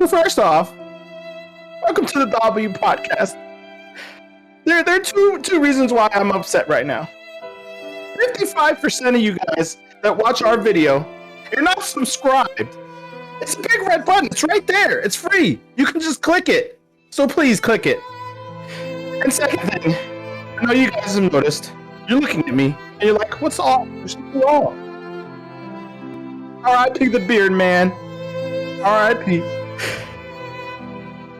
First off, welcome to the W podcast. There are two reasons why I'm upset right now. 55% of you guys that watch our video, you're not subscribed. It's a big red button. It's right there. It's free. You can just click it. So please click it. And second thing, I know you guys have noticed. You're looking at me and you're like, what's all? There's something wrong. R.I.P. the beard, man. R.I.P.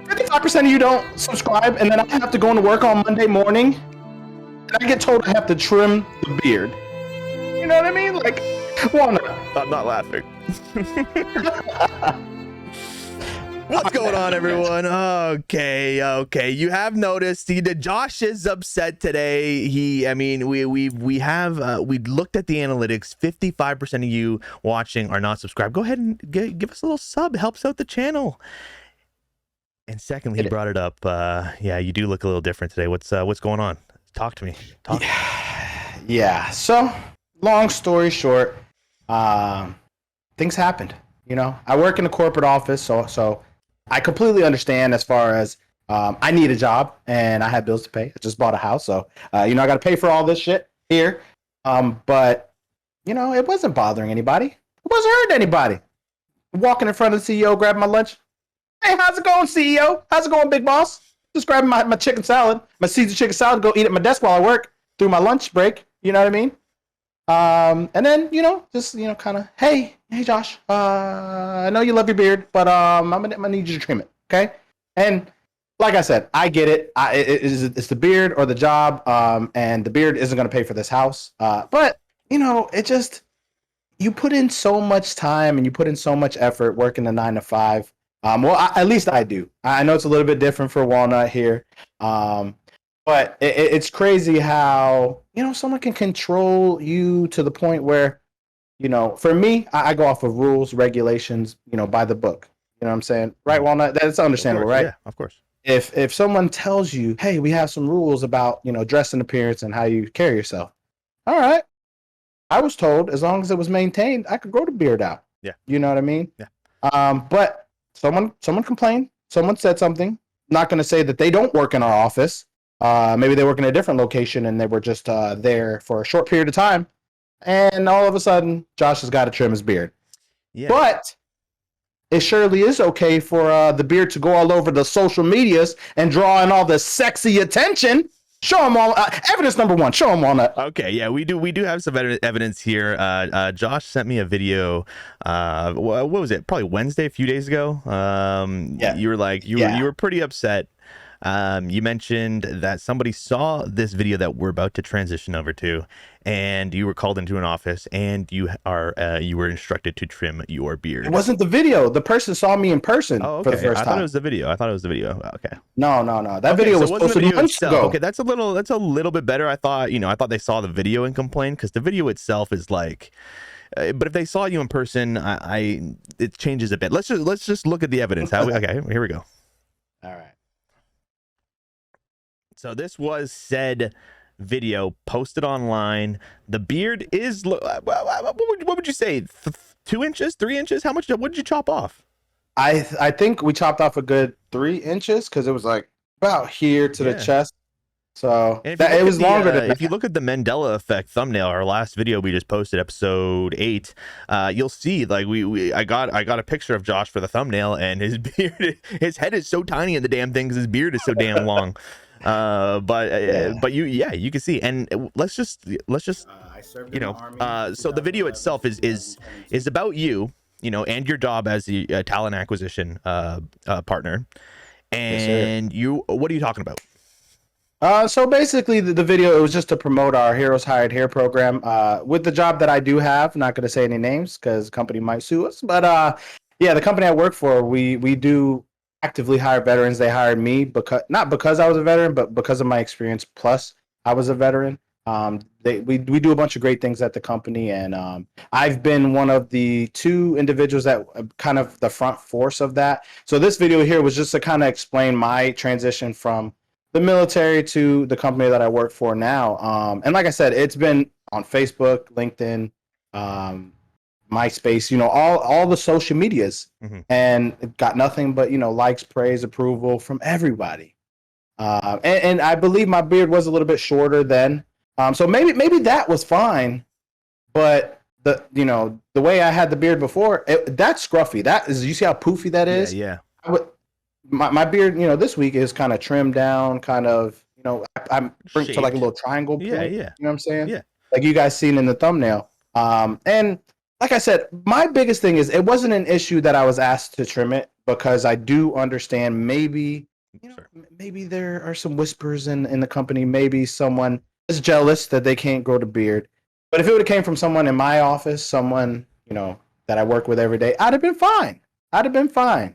55% of you don't subscribe, and then I have to go into work on Monday morning, and I get told I have to trim the beard. You know what I mean? Like, Walnut. I'm not laughing. What's going on, everyone? Okay. You have noticed Josh is upset today. We looked at the analytics. 55% of you watching are not subscribed. Go ahead and give us a little sub. It helps out the channel. And secondly, he brought it up. Yeah, you do look a little different today. What's going on? Talk to me. Yeah. So, long story short, things happened. You know, I work in a corporate office, so I completely understand as far as I need a job and I have bills to pay. I just bought a house, so I got to pay for all this shit here. But it wasn't bothering anybody. It wasn't hurting anybody. Walking in front of the CEO, grabbing my lunch. Hey, how's it going, CEO? How's it going, big boss? Just grabbing my chicken salad, my Caesar chicken salad, go eat at my desk while I work through my lunch break. You know what I mean? And then, just, kind of, hey, Josh, I know you love your beard, but I'm gonna need you to trim it, okay? And like I said, I get it. It's the beard or the job, and the beard isn't gonna pay for this house. But it just, you put in so much time and you put in so much effort working the 9 to 5. At least I do. I know it's a little bit different for Walnut here. But it's crazy how, someone can control you to the point where, for me, I go off of rules, regulations, by the book. You know what I'm saying? Right, Walnut? That's understandable, right? Yeah, of course. If someone tells you, hey, we have some rules about, dress and appearance and how you carry yourself. All right. I was told as long as it was maintained, I could grow the beard out. Yeah. You know what I mean? Yeah. But someone complained. Someone said something. Not going to say that they don't work in our office. Maybe they work in a different location and they were just there for a short period of time. And all of a sudden, Josh has got to trim his beard. Yeah. But it surely is okay for the beard to go all over the social medias and draw in all the sexy attention. Show them all. Evidence number 1. Show them all that. Okay, yeah, we do have some evidence here. Josh sent me a video. What was it? Probably Wednesday, a few days ago. Yeah. You were like, you were pretty upset. You mentioned that somebody saw this video that we're about to transition over to, and you were called into an office, and you were instructed to trim your beard. It wasn't the video. The person saw me in person for the first time. I thought it was the video. Okay. No. That video was posted months ago. Okay, that's a little bit better. I thought they saw the video and complained, because the video itself is like. But if they saw you in person, it changes a bit. Let's just look at the evidence. Okay, here we go. All right. So this was said video posted online. The beard is, what would you say? 2 inches, 3 inches? What did you chop off? I think we chopped off a good 3 inches, because it was like about here to the chest. So it was longer than that. If you look at the Mandela effect thumbnail, our last video we just posted, episode 8, you'll see like I got a picture of Josh for the thumbnail, and his beard, his head is so tiny in the damn thing because his beard is so damn long. But you can see, and let's just so the video itself is about you and your job as the talent acquisition partner, and what are you talking about? So basically the video, it was just to promote our Heroes Hired Here program, with the job that I do have. Not going to say any names because the company might sue us, but the company I work for, we do actively hire veterans. They hired me not because I was a veteran, but because of my experience. Plus, I was a veteran. We do a bunch of great things at the company, and I've been one of the 2 individuals that kind of the front force of that. So this video here was just to kind of explain my transition from the military to the company that I work for now. And like I said, it's been on Facebook, LinkedIn, MySpace, all the social medias, Mhm. and it got nothing but likes, praise, approval from everybody. And I believe my beard was a little bit shorter then, so maybe that was fine. But the way I had the beard before, that's scruffy. That is, you see how poofy that Yeah, is. yeah. I would, my beard, this week is kind of trimmed down, kind of, I'm bring to like a Shaped. little triangle Yeah, point. yeah. You know what I'm saying? Yeah. Like you guys seen in the thumbnail. And like I said, my biggest thing is it wasn't an issue that I was asked to trim it, because I do understand maybe, Sure. maybe there are some whispers in the company. Maybe someone is jealous that they can't grow the beard. But if it would have came from someone in my office, someone, that I work with every day, I'd have been fine. I'd have been fine.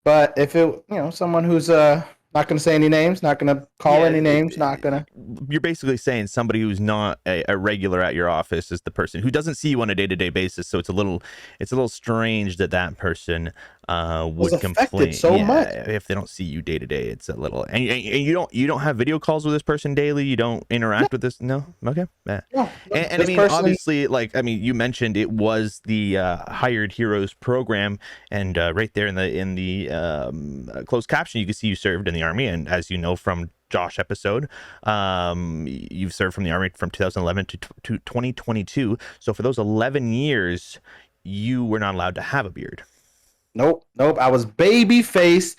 But if it, someone who's not going to say any names, not going to call Yeah, any names, not going to. you're basically saying somebody who's not a regular at your office is the person who doesn't see you on a day-to-day basis. So it's a little strange that that person Was would affected complain. so Yeah, much. if they don't see you day to day, it's a little. And you don't have video calls with this person daily. You don't interact with this. No, okay, yeah. No, And I this mean, person, obviously, like you mentioned, it was the Hired Heroes program, and right there in the closed caption, you can see you served in the army, and as you know from Josh episode, you've served from the army from 2011 to 2022. So for those 11 years, you were not allowed to have a beard. nope. I was baby face.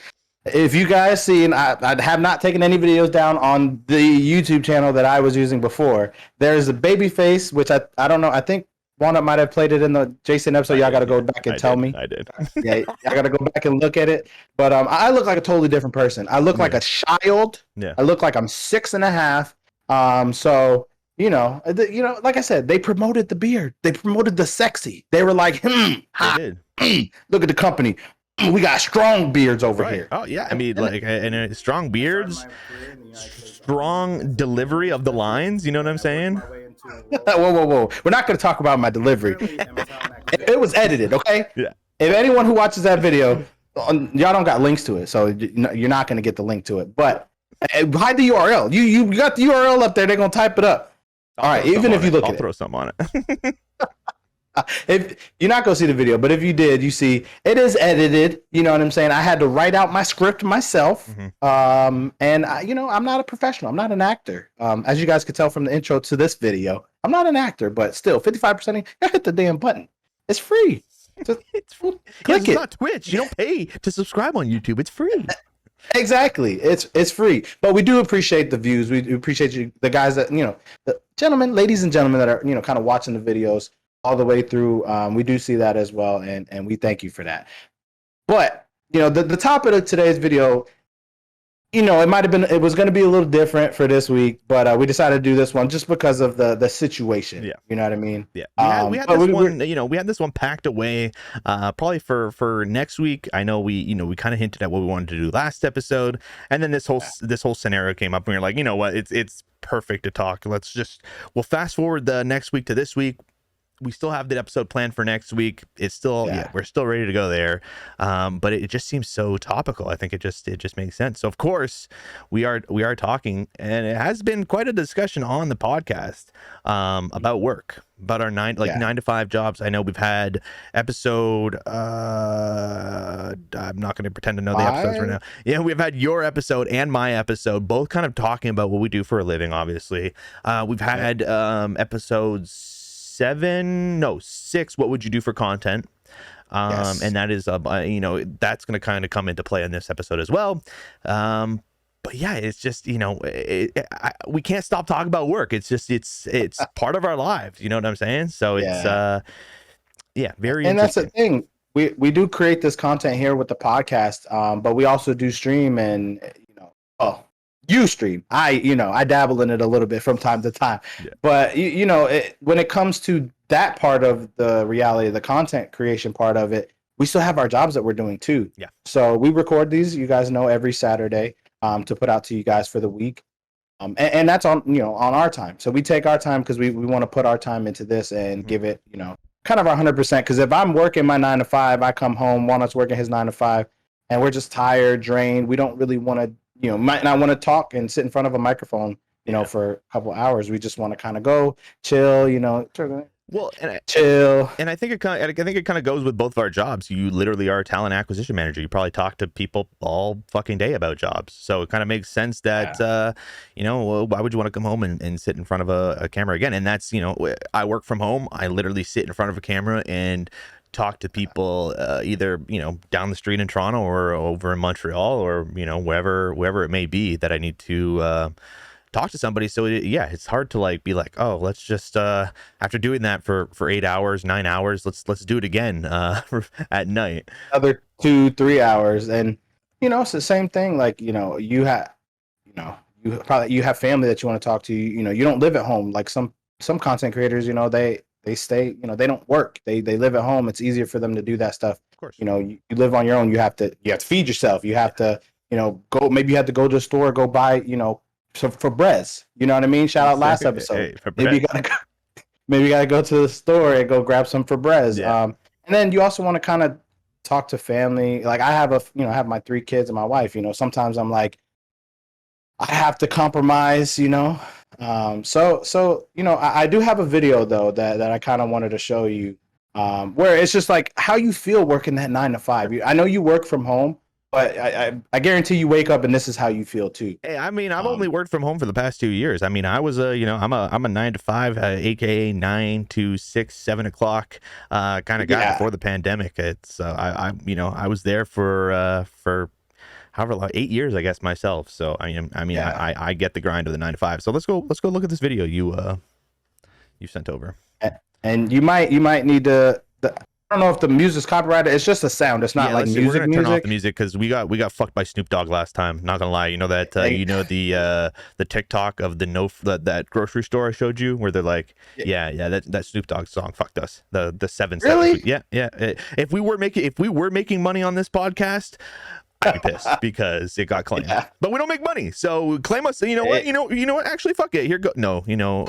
If you guys see, and I have not taken any videos down on the YouTube channel that I was using before. There's a baby face, which I don't know. I think Walnut might have played it in the Jason episode. Y'all got to go back and tell me. I did. Yeah, I got to go back and look at it. But I look like a totally different person. I look like a child. Yeah. I look like I'm 6.5. So like I said, they promoted the beard. They promoted the sexy. They were like, They did. look at the company. We got strong beards over Right. here. Oh yeah, I mean, like, and strong beards, strong delivery of the lines. You know what I'm saying? Whoa. We're not going to talk about my delivery. It was edited, okay? Yeah. If anyone who watches that video, y'all don't got links to it, so you're not going to get the link to it. But hide the URL. You got the URL up there. They're going to type it up. All right, even if you look at it. I'll throw some on it. If you're not going to see the video, but if you did, you see it is edited. You know what I'm saying? I had to write out my script myself. And I'm not a professional. I'm not an actor. As you guys could tell from the intro to this video, I'm not an actor, but still 55%. Hit the damn button. It's free. It's free. Click It's not Twitch. You don't pay to subscribe on YouTube. It's free. Exactly. It's free. But we do appreciate the views. We appreciate you, the guys that, the gentlemen, ladies and gentlemen that are, kind of watching the videos all the way through. We do see that as well, and we thank you for that. But the topic of today's video, it was going to be a little different for this week, but we decided to do this one just because of the situation. Yeah. You know what I mean? Yeah. We had this one. We had this one packed away, probably for next week. I know we kind of hinted at what we wanted to do last episode, and then this whole scenario came up, and we were like, you know what, it's perfect to talk. We'll fast forward the next week to this week. We still have the episode planned for next week. It's still, we're still ready to go there. But it just seems so topical. I think it just makes sense. So of course we are talking, and it has been quite a discussion on the podcast, about work, about our 9 to 5 jobs. I know we've had episode, I'm not going to pretend to know the episodes right now. Yeah. We've had your episode and my episode, both kind of talking about what we do for a living. Obviously, we've had, episodes 6, what would you do for content? And that is that's going to kind of come into play in this episode as well. But yeah, it's just we can't stop talking about work. It's just it's part of our lives, you know what I'm saying? So it's very and that's interesting. the thing, we do create this content here with the podcast, but we also do stream, and you stream. I dabble in it a little bit from time to time. Yeah. But when it comes to that part of the reality, the content creation part of it, we still have our jobs that we're doing too. Yeah. So we record these, you guys know, every Saturday to put out to you guys for the week. And that's on on our time. So we take our time because we want to put our time into this and give it kind of our 100%. Because if I'm working my 9 to 5, I come home, Walnut's working his 9 to 5, and we're just tired, drained. We don't really want to. Might not want to talk and sit in front of a microphone, for a couple hours. We just want to kind of go chill, Well, chill. and I think it kind of goes with both of our jobs. You literally are a talent acquisition manager. You probably talk to people all fucking day about jobs. So it kind of makes sense that, well, why would you want to come home and sit in front of a camera again? And that's, I work from home. I literally sit in front of a camera and talk to people either, down the street in Toronto or over in Montreal or, wherever it may be that I need to talk to somebody. So it's hard to like be like, oh, let's just after doing that for 8 hours, 9 hours, let's do it again at night. Another 2-3 hours, and it's the same thing. Like you have, you have family that you want to talk to. You don't live at home like some content creators. They stay. They don't work. They live at home. It's easier for them to do that stuff. Of course. You live on your own. You have to feed yourself. You have to go. Maybe you have to go to the store, go buy so for Brez, you know what I mean? Shout out last episode. Hey, maybe you gotta go to the store and go grab some for Brez. Yeah. And then you also want to kind of talk to family. Like I have I have my 3 kids and my wife. Sometimes I'm like, I have to compromise. So I do have a video though that I kind of wanted to show you, where it's just like how you feel working that 9 to 5. I know you work from home. But I guarantee you wake up and this is how you feel too. Hey, I mean, I've only worked from home for the past 2 years. I mean, I was I'm a 9 to 5, aka 9 to 6, 7 o'clock kind of guy before the pandemic. It's I was there for however long, 8 years, I guess myself. So I get the grind of the 9 to 5. So let's go look at this video you sent over. And you might need to. I don't know if the music's copyrighted. It's just a sound. It's not like music. We're gonna turn off the music because we got fucked by Snoop Dogg last time. Not gonna lie, the TikTok of that grocery store I showed you where they're like, that Snoop Dogg song fucked us. The 7 really? Yeah. If we were making money on this podcast, I'd be pissed because it got claimed. Yeah. But we don't make money, so claim us. You know what? Actually, fuck it. Here go. No. No.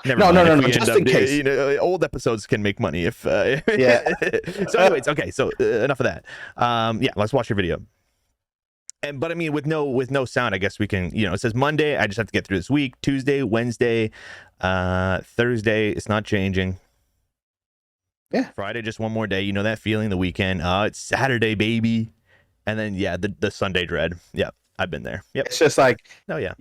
Never no, mind. no. Just in case. Old episodes can make money if. Yeah. So, anyways, okay. So enough of that. Let's watch your video. But I mean, with no sound, I guess we can. It says Monday. I just have to get through this week. Tuesday, Wednesday, Thursday. It's not changing. Yeah. Friday, just one more day. You know that feeling. The weekend. It's Saturday, baby. And then the Sunday dread. Yep, I've been there. Yep. It's just like. Oh yeah.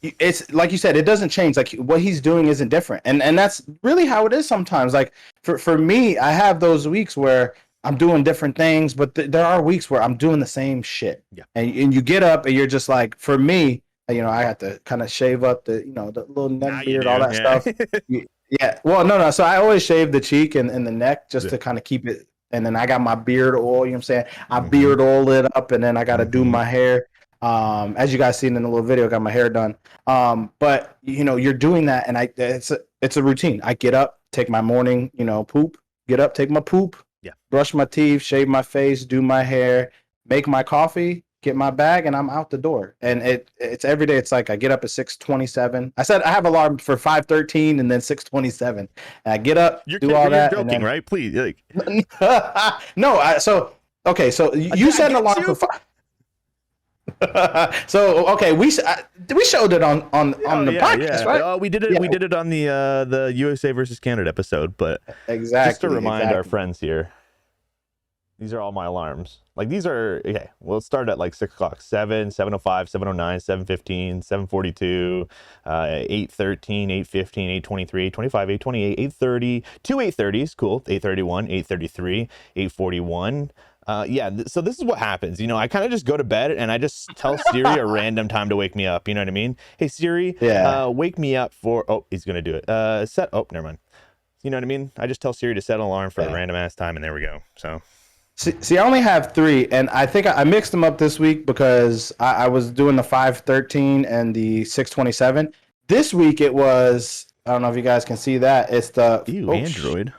It's like you said, it doesn't change. Like what he's doing isn't different, and that's really how it is sometimes. Like for me, I have those weeks where I'm doing different things, but there are weeks where I'm doing the same shit. Yeah. And you get up and you're just like, for me, I have to kind of shave up the the little neck beard, all that stuff. Yeah. Well, no. So I always shave the cheek and the neck just to kind of keep it. And then I got my beard oil. You know what I'm saying? I beard oil it up, and then I got to do my hair. As you guys seen in the little video, I got my hair done. But you're doing that, and it's a routine. I get up, take my morning, poop. Get up, take my poop. Yeah. Brush my teeth, shave my face, do my hair, make my coffee, get my bag, and I'm out the door. And it's every day. It's like I get up at 6:27. I said I have alarm for 5:13 and then 6:27. And I get up, do all that. You're joking, right? Please, like. No. So you set an alarm for 5. So okay, we showed it on the podcast, right? Oh, we did it. Yeah. We did it on the USA versus Canada episode, but exactly. Just to remind our friends here, these are all my alarms. Like these are okay. We'll start at like 6 o'clock, 7, 7:05, 7:09, 7:15, 7:42, 8:13, 8:15, 8:23, 8:25, 8:28, 8:30, 2 8:30s, cool. 8:31, 8:33, 8:41. So this is what happens. I kind of just go to bed and I just tell Siri a random time to wake me up. You know what I mean? Hey Siri, wake me up for. Oh, he's gonna do it. Never mind. You know what I mean? I just tell Siri to set an alarm for a random ass time, and there we go. So. See, I only have 3, and I think I mixed them up this week because I was doing the 5:13 and the 6:27. This week it was. I don't know if you guys can see that. It's the Android.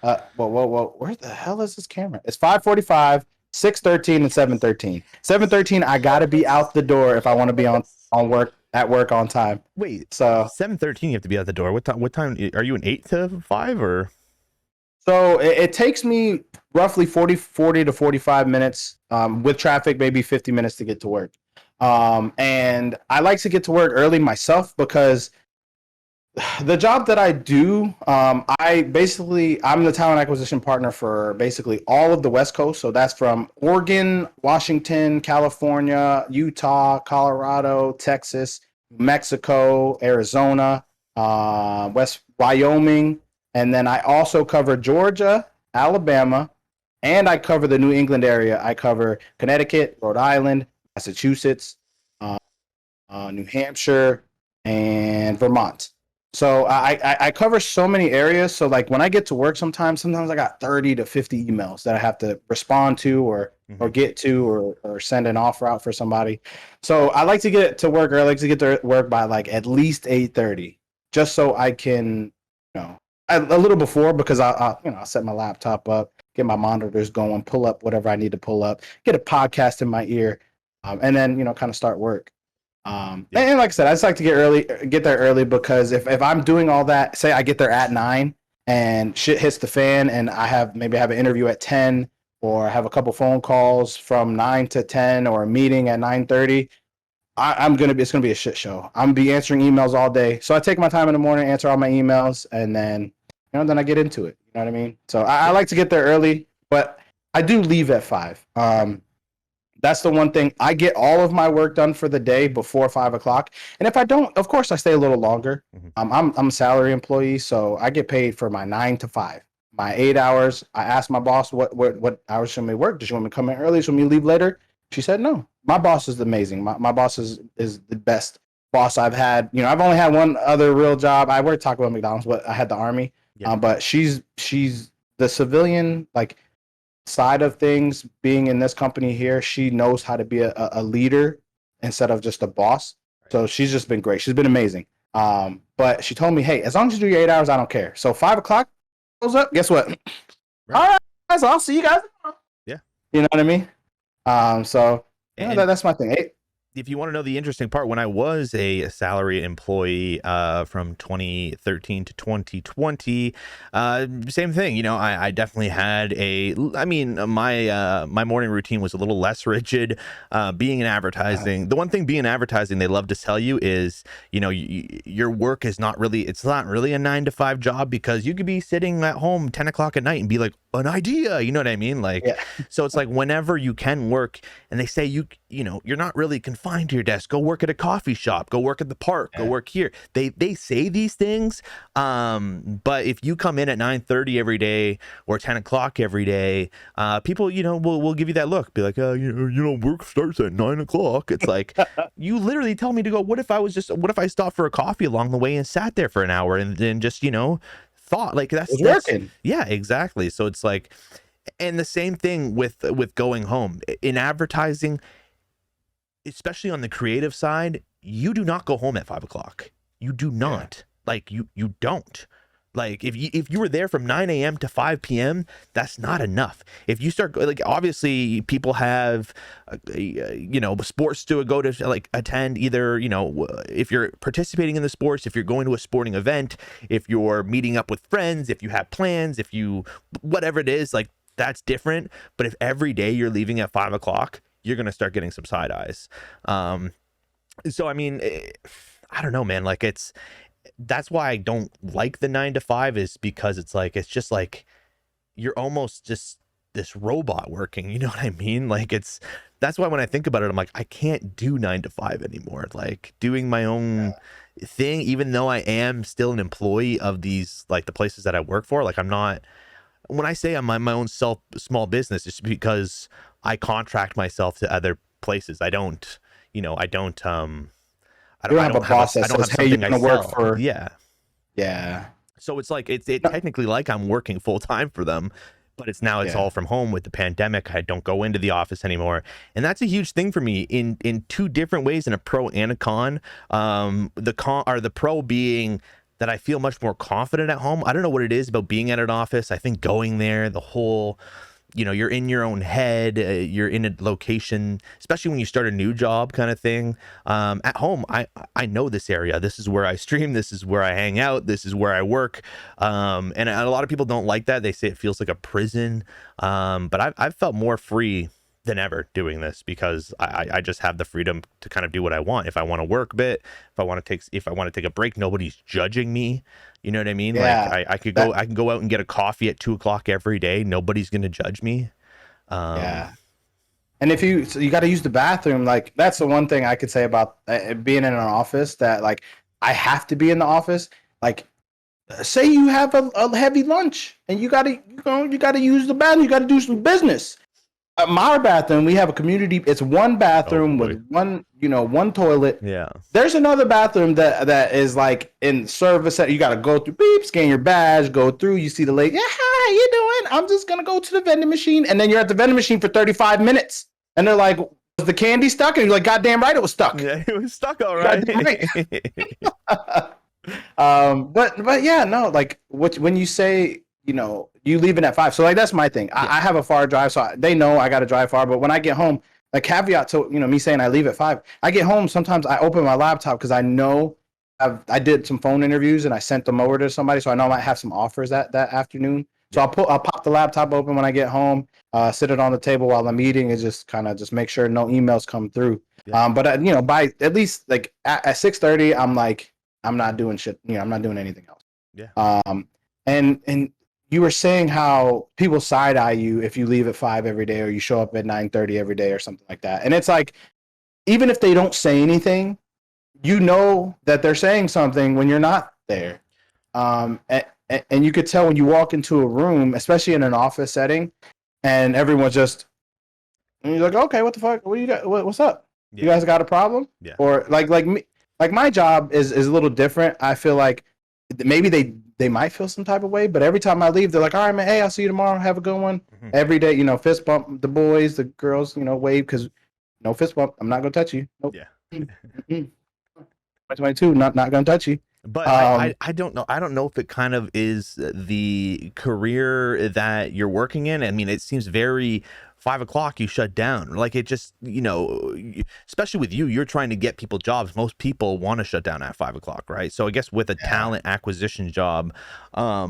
Whoa! Where the hell is this camera? It's 5:45, 6:13, and 7:13. 7:13. I gotta be out the door if I want to be at work on time. Wait, so 7:13. You have to be out the door. What time? Are you an 8 to 5 or? So it takes me roughly 40 to 45 minutes with traffic, maybe 50 minutes to get to work. And I like to get to work early myself because The job that I do, I'm the talent acquisition partner for basically all of the West Coast. So that's from Oregon, Washington, California, Utah, Colorado, Texas, Mexico, Arizona, West Wyoming, and then I also cover Georgia, Alabama, and I cover the New England area. I cover Connecticut, Rhode Island, Massachusetts, uh, New Hampshire, and Vermont. So I cover so many areas. So like when I get to work, sometimes I got 30 to 50 emails that I have to respond to or get to or send an offer out for somebody. So I like to get to work, or I like to get to work by like at least 8:30, just so I can, a little before, because I'll set my laptop up, get my monitors going, pull up whatever I need to pull up, get a podcast in my ear, and then kind of start work. And like I said, I just like to get there early, because if I'm doing all that, say I get there at 9 and shit hits the fan, and maybe I have an interview at 10, or I have a couple phone calls from 9 to 10, or a meeting at 9:30, it's gonna be a shit show. I'm gonna be answering emails all day. So I take my time in the morning, answer all my emails, and then I get into it. You know what I mean? So I like to get there early, but I do leave at 5. That's the one thing. I get all of my work done for the day before 5 o'clock. And if I don't, of course I stay a little longer. I'm a salary employee, so I get paid for my 9 to 5, my 8 hours. I asked my boss what hours should we work. Does she want me to come in early? Should we leave later? She said no. My boss is amazing. My boss is the best boss I've had. I've only had one other real job. I worked Taco Bell, McDonald's, but I had the Army. Yeah. But she's the civilian, like, side of things. Being in this company here, she knows how to be a leader instead of just a boss. So she's just been great. She's been amazing. But she told me, hey, as long as you do your 8 hours, I don't care. So 5 o'clock goes up. Guess what? Right. All right, guys, I'll see you guys. Yeah. You know what I mean? So that's my thing. Hey, if you want to know the interesting part, when I was a salary employee from 2013 to 2020, same thing. I definitely had my morning routine was a little less rigid. Being in advertising, the one thing being in advertising they love to tell you is, your work is it's not really a 9 to 5 job, because you could be sitting at home 10 o'clock at night and be like, an idea, you know what I mean? Like, yeah. So it's like whenever you can work, and they say you're not really confined to your desk. Go work at a coffee shop, go work at the park, go work here. They say these things, but if you come in at 9:30 every day or 10 o'clock every day, people will give you that look, be like, work starts at 9 o'clock. It's like, you literally tell me to go. What if I stopped for a coffee along the way and sat there for an hour and then just thought, like, that's working. Yeah, exactly. So it's like, and the same thing with going home in advertising, especially on the creative side. You do not go home at 5 o'clock. You do not. Like, you don't. Like, if you were there from 9 a.m. to 5 p.m., that's not enough. If you start, like, obviously people have, sports to go to, like, attend, either, if you're participating in the sports, if you're going to a sporting event, if you're meeting up with friends, if you have plans, whatever it is, like, that's different. But if every day you're leaving at 5 o'clock, you're going to start getting some side eyes. So, I mean, I don't know, man, like, that's why I don't like the 9 to 5, is because it's just like you're almost just this robot working, you know what I mean? Like, that's why when I think about it, I'm like, I can't do 9 to 5 anymore. Like, doing my own thing, even though I am still an employee of these, like, the places that I work for. Like, I'm not, when I say I'm my own small business, it's because I contract myself to other places. I don't have a boss that says, hey, you're gonna work for. Yeah. So it's like, it's technically like I'm working full time for them, but it's all from home with the pandemic. I don't go into the office anymore, and that's a huge thing for me in two different ways, in a pro and a con. The pro being that I feel much more confident at home. I don't know what it is about being at an office. I think going there, the whole, you're in your own head, you're in a location, especially when you start a new job kind of thing. At home, I know this area. This is where I stream. This is where I hang out. This is where I work. And a lot of people don't like that. They say it feels like a prison. But I've felt more free than ever doing this, because I just have the freedom to kind of do what I want. If I want to work a bit, if I want to take a break, nobody's judging me. You know what I mean? Like Yeah. I can go out and get a coffee at 2 o'clock every day. Nobody's going to judge me. Yeah. And if you got to use the bathroom, like that's the one thing I could say about being in an office, that like I have to be in the office. Like, say you have a heavy lunch and you gotta use the bathroom, you gotta do some business. My bathroom, we have a community. It's one bathroom with one toilet. Yeah. There's another bathroom that is like in service. You got to go through, beep, scan your badge, go through. You see the lady. Yeah, hi, how you doing? I'm just gonna go to the vending machine, and then you're at the vending machine for 35 minutes, and they're like, "Was the candy stuck?" And you're like, "Goddamn right, it was stuck." Yeah, it was stuck. All right. But yeah, no, like when you say, you leaving at 5, so like that's my thing. I have a far drive, so they know I got to drive far. But when I get home, like caveat to me saying I leave at 5, I get home, sometimes I open my laptop because I know I did some phone interviews and I sent them over to somebody, so I know I might have some offers that afternoon. So I'll pop the laptop open when I get home, sit it on the table while I'm eating, and just kind of just make sure no emails come through. Yeah. But by at least like at 6:30, I'm like, I'm not doing shit. I'm not doing anything else. Yeah. And you were saying how people side eye you if you leave at 5 every day, or you show up at 9:30 every day or something like that. And it's like, even if they don't say anything, you know that they're saying something when you're not there. And you could tell when you walk into a room, especially in an office setting, and everyone's just, and you're like, okay, what the fuck? What you got? What's up? Yeah. You guys got a problem? Yeah. Or like me, like my job is a little different. I feel like maybe they might feel some type of way, but every time I leave, they're like, all right, man, hey, I'll see you tomorrow. Have a good one. Mm-hmm. Every day, fist bump the boys, the girls, wave, because no fist bump. I'm not gonna touch you. Nope. Yeah. 2022, not gonna touch you. But I don't know. I don't know if it kind of is the career that you're working in. I mean, it seems very 5 o'clock, you shut down. Like it just, especially with you, you're trying to get people jobs. Most people want to shut down at 5 o'clock, right? So I guess with a talent acquisition job, a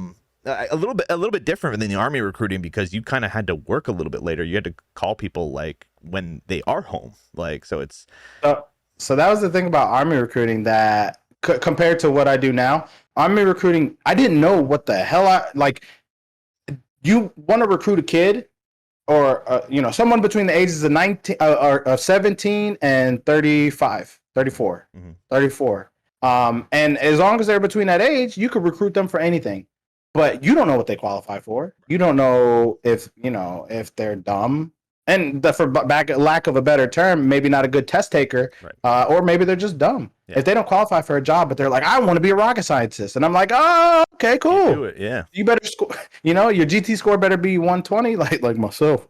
little bit different than the Army recruiting, because you kind of had to work a little bit later. You had to call people like when they are home. Like, so it's. So that was the thing about Army recruiting, that compared to what I do now, Army recruiting, I didn't know what the hell you want to recruit a kid, or someone between the ages of 19 or 17 and 35, 34, 34. And as long as they're between that age, you could recruit them for anything. But you don't know what they qualify for. You don't know if they're dumb. And for lack of a better term, maybe not a good test taker, right. Or maybe they're just dumb. Yeah. If they don't qualify for a job, but they're like, I want to be a rocket scientist, and I'm like, oh, okay, cool. You do it, yeah. You better score. Your GT score better be 120, like myself.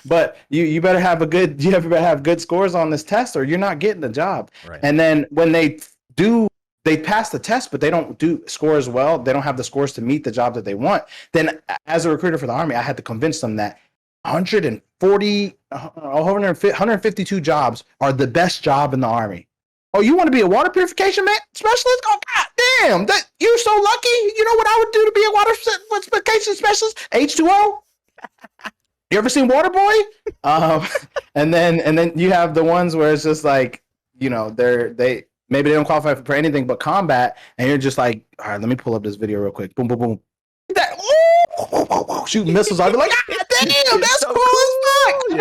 But you better have good scores on this test, or you're not getting the job. Right. And then when they pass the test, but they don't score as well. They don't have the scores to meet the job that they want. Then, as a recruiter for the Army, I had to convince them that 152 jobs are the best job in the Army. Oh, you want to be a water purification specialist? Oh, god damn, that you're so lucky. You know what I would do to be a water purification specialist? H2O. You ever seen Waterboy? And then you have the ones where it's just like, they maybe they don't qualify for anything but combat, and you're just like, all right, let me pull up this video real quick. Boom, boom, boom. Shooting missiles. I'd be like, ah, damn, that's so cool as fuck. I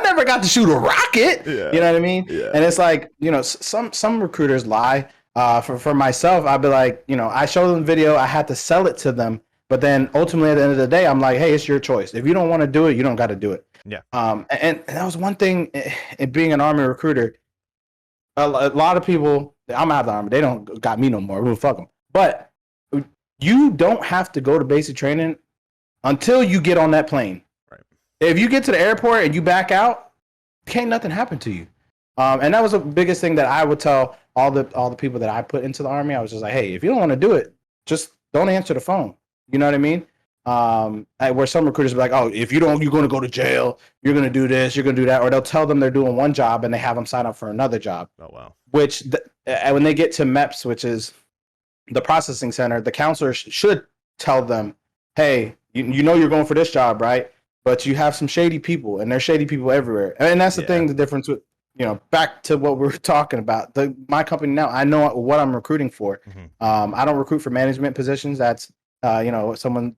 never got to shoot a rocket. Yeah. You know what I mean? Yeah. And it's like, some recruiters lie. For myself, I'd be like, I show them the video, I had to sell it to them, but then ultimately at the end of the day, I'm like, hey, it's your choice. If you don't want to do it, you don't got to do it. Yeah. And that was one thing in being an Army recruiter. A lot of people, I'm out of the Army. They don't got me no more. We'll fuck them. But you don't have to go to basic training until you get on that plane. Right. If you get to the airport and you back out, can't nothing happen to you. And that was the biggest thing that I would tell all the people that I put into the Army. I was just like, hey, if you don't want to do it, just don't answer the phone. You know what I mean? Where some recruiters be like, oh, if you don't, you're going to go to jail. You're going to do this. You're going to do that. Or they'll tell them they're doing one job and they have them sign up for another job. Oh, wow. Which when they get to MEPS, which is the processing center, the counselor should tell them, hey, you know you're going for this job, right? but you have some shady people, and there's shady people everywhere. And that's the Yeah. thing, the difference with, back to what we were talking about. My company now, I know what I'm recruiting for. I don't recruit for management positions. That's someone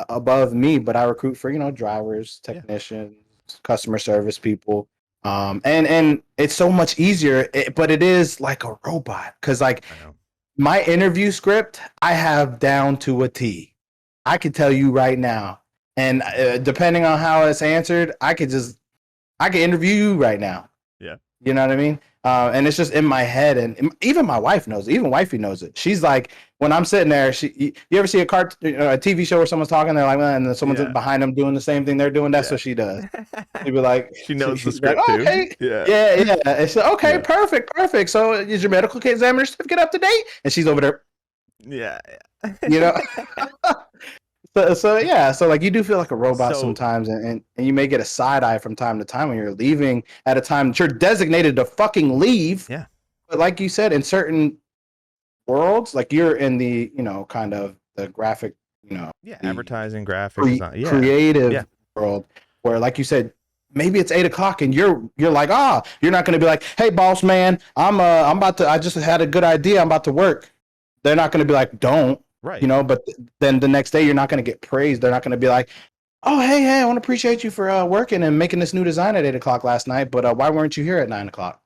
above me, but I recruit for drivers, Yeah. technicians, customer service people. And it's so much easier, but it is like a robot because like I know. my interview script I have down to a T. I can tell you right now, and depending on how it's answered, I could interview you right now. Yeah. You know what I mean? And it's just in my head, and even my wife knows it. Even wifey knows it. She's like, when I'm sitting there, you ever see a TV show where someone's talking, they're like, and then someone's Yeah. behind them doing the same thing they're doing. That's Yeah. what she does. She'd be like, She knows the she's like, script oh, too. okay, Yeah. yeah. And she's like, okay, Yeah. perfect. So is your medical examiner certificate up to date? And she's over there, Yeah. you know. So yeah, so like you do feel like a robot So- sometimes, and you may get a side eye from time to time when you're leaving at a time that you're designated to fucking leave. Yeah. But like you said, in certain worlds, like you're in the kind of the graphic, Yeah. the Advertising, graphic design. Yeah. creative Yeah. world, where like you said, maybe it's 8 o'clock and you're like, you're not going to be like, hey boss man, I'm about to, I just had a good idea, I'm about to work. They're not going to be like, don't. Right. But then the next day you're not going to get praised. They're not going to be like, oh, hey, I want to appreciate you for working and making this new design at 8 o'clock last night, but why weren't you here at 9 o'clock?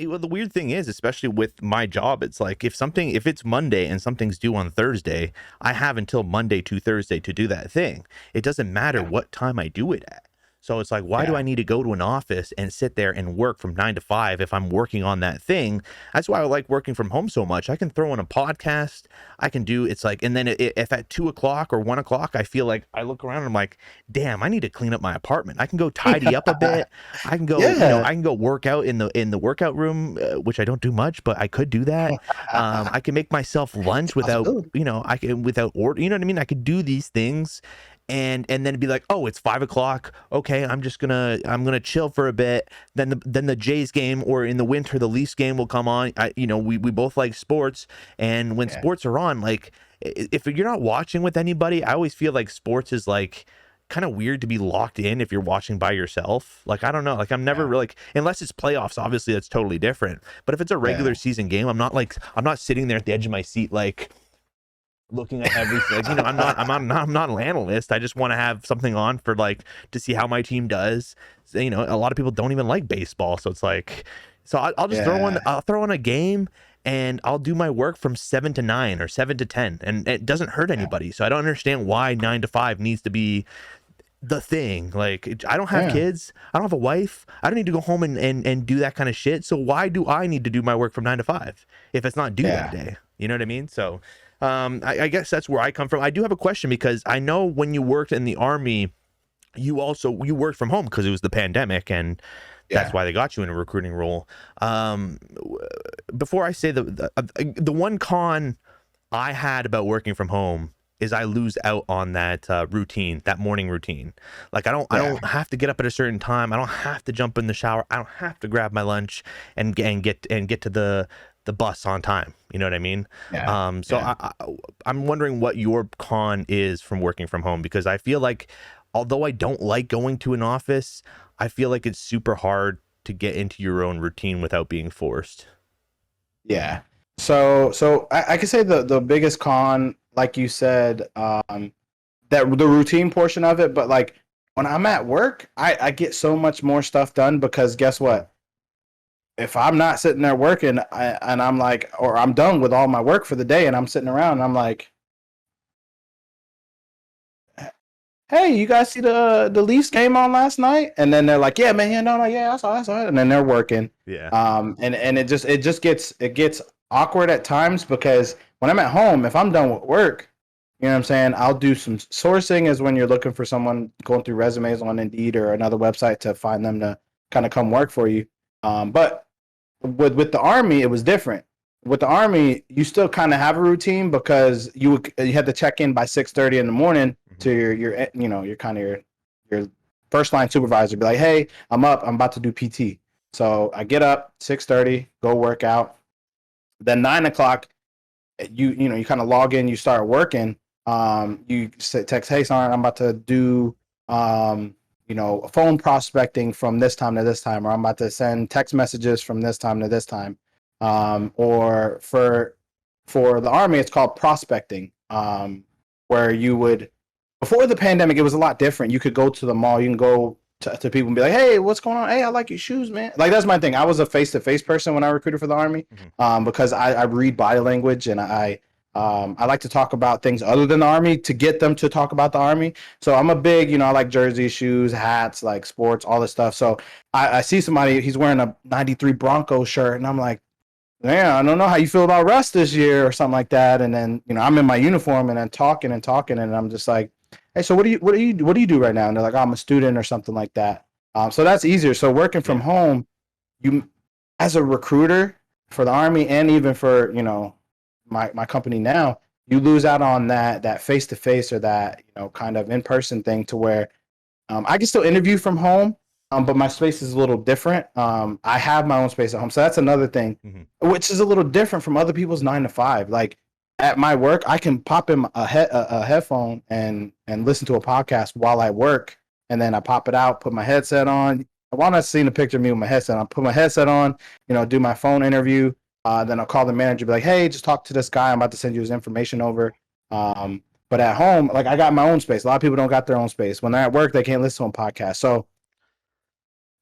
Well, the weird thing is, especially with my job, it's like if it's Monday and something's due on Thursday, I have until Monday to Thursday to do that thing. It doesn't matter what time I do it at. So it's like, why do I need to go to an office and sit there and work from 9 to 5 if I'm working on that thing? That's why I like working from home so much. I can throw in a podcast. I can do, it's like, and then if at 2 o'clock or 1 o'clock, I feel like I look around and I'm like, damn, I need to clean up my apartment. I can go tidy up a bit. I can go, I can go work out in the workout room, which I don't do much, but I could do that. I can make myself lunch without, I can, without order, you know what I mean? I could do these things. And then it'd be like, oh, it's 5 o'clock. Okay, I'm gonna chill for a bit. Then the Jays game, or in the winter the Leafs game will come on. We both like sports, and when sports are on, like if you're not watching with anybody, I always feel like sports is like kind of weird to be locked in if you're watching by yourself. Like I don't know, like I'm never really like, unless it's playoffs, obviously that's totally different. But if it's a regular season game, I'm not sitting there at the edge of my seat like looking at everything. Like, I'm not an analyst. I just want to have something on for like to see how my team does. So, a lot of people don't even like baseball, so it's like, so I'll just throw on a game, and I'll do my work from 7 to 9 or 7 to 10, and it doesn't hurt anybody. So I don't understand why 9 to 5 needs to be the thing. Like, I don't have kids, I don't have a wife, I don't need to go home and do that kind of shit. So why do I need to do my work from 9 to 5 if it's not due that day? You know what I mean? So I guess that's where I come from. I do have a question, because I know when you worked in the Army, you worked from home because it was the pandemic, and that's why they got you in a recruiting role. Before I say the one con I had about working from home is I lose out on that routine, that morning routine. Like I don't have to get up at a certain time. I don't have to jump in the shower. I don't have to grab my lunch and get to the bus on time. You know what I mean? I'm wondering what your con is from working from home, because I feel like, although I don't like going to an office, I feel like it's super hard to get into your own routine without being forced. Yeah. So I can say the biggest con, like you said, that the routine portion of it, but like when I'm at work, I get so much more stuff done, because guess what? If I'm not sitting there working, and I'm like, or I'm done with all my work for the day, and I'm sitting around, and I'm like, hey, you guys see the Leafs game on last night? And then they're like, yeah, man, I saw it. And then they're working. Yeah. And it just gets awkward at times, because when I'm at home, if I'm done with work, you know what I'm saying, I'll do some sourcing, as when you're looking for someone, going through resumes on Indeed or another website to find them to kind of come work for you. But with the Army, it was different. With the Army, you still kind of have a routine, because you had to check in by 6:30 in the morning to your first line supervisor. Be like, hey, I'm up. I'm about to do PT. So I get up 6:30, go work out. Then 9 o'clock, you kind of log in, you start working. You text, hey, son, I'm about to do phone prospecting from this time to this time, or I'm about to send text messages from this time to this time. Or for the Army, it's called prospecting, where you would, before the pandemic, it was a lot different. You could go to the mall, you can go to people and be like, hey, what's going on? Hey, I like your shoes, man. Like, that's my thing. I was a face-to-face person when I recruited for the Army, because I read body language, and I like to talk about things other than the Army to get them to talk about the Army. So I'm a big, I like jerseys, shoes, hats, like sports, all this stuff. So I see somebody, he's wearing a 93 Broncos shirt, and I'm like, man, I don't know how you feel about Russ this year or something like that. And then, I'm in my uniform and then talking, and I'm just like, hey, so what do you do right now? And they're like, oh, I'm a student or something like that. So that's easier. So working from home, you, as a recruiter for the Army, and even for, my company now, you lose out on that face to face, or that, kind of in person thing, to where I can still interview from home, but my space is a little different. I have my own space at home, so that's another thing, which is a little different from other people's 9 to 5. Like, at my work, I can pop in a headphone and listen to a podcast while I work, and then I pop it out, put my headset on. Why not seeing a picture of me with my headset on? Put my headset on, do my phone interview. Then I'll call the manager, be like, hey, just talk to this guy. I'm about to send you his information over. But at home, like, I got my own space. A lot of people don't got their own space. When they're at work, they can't listen to a podcast. So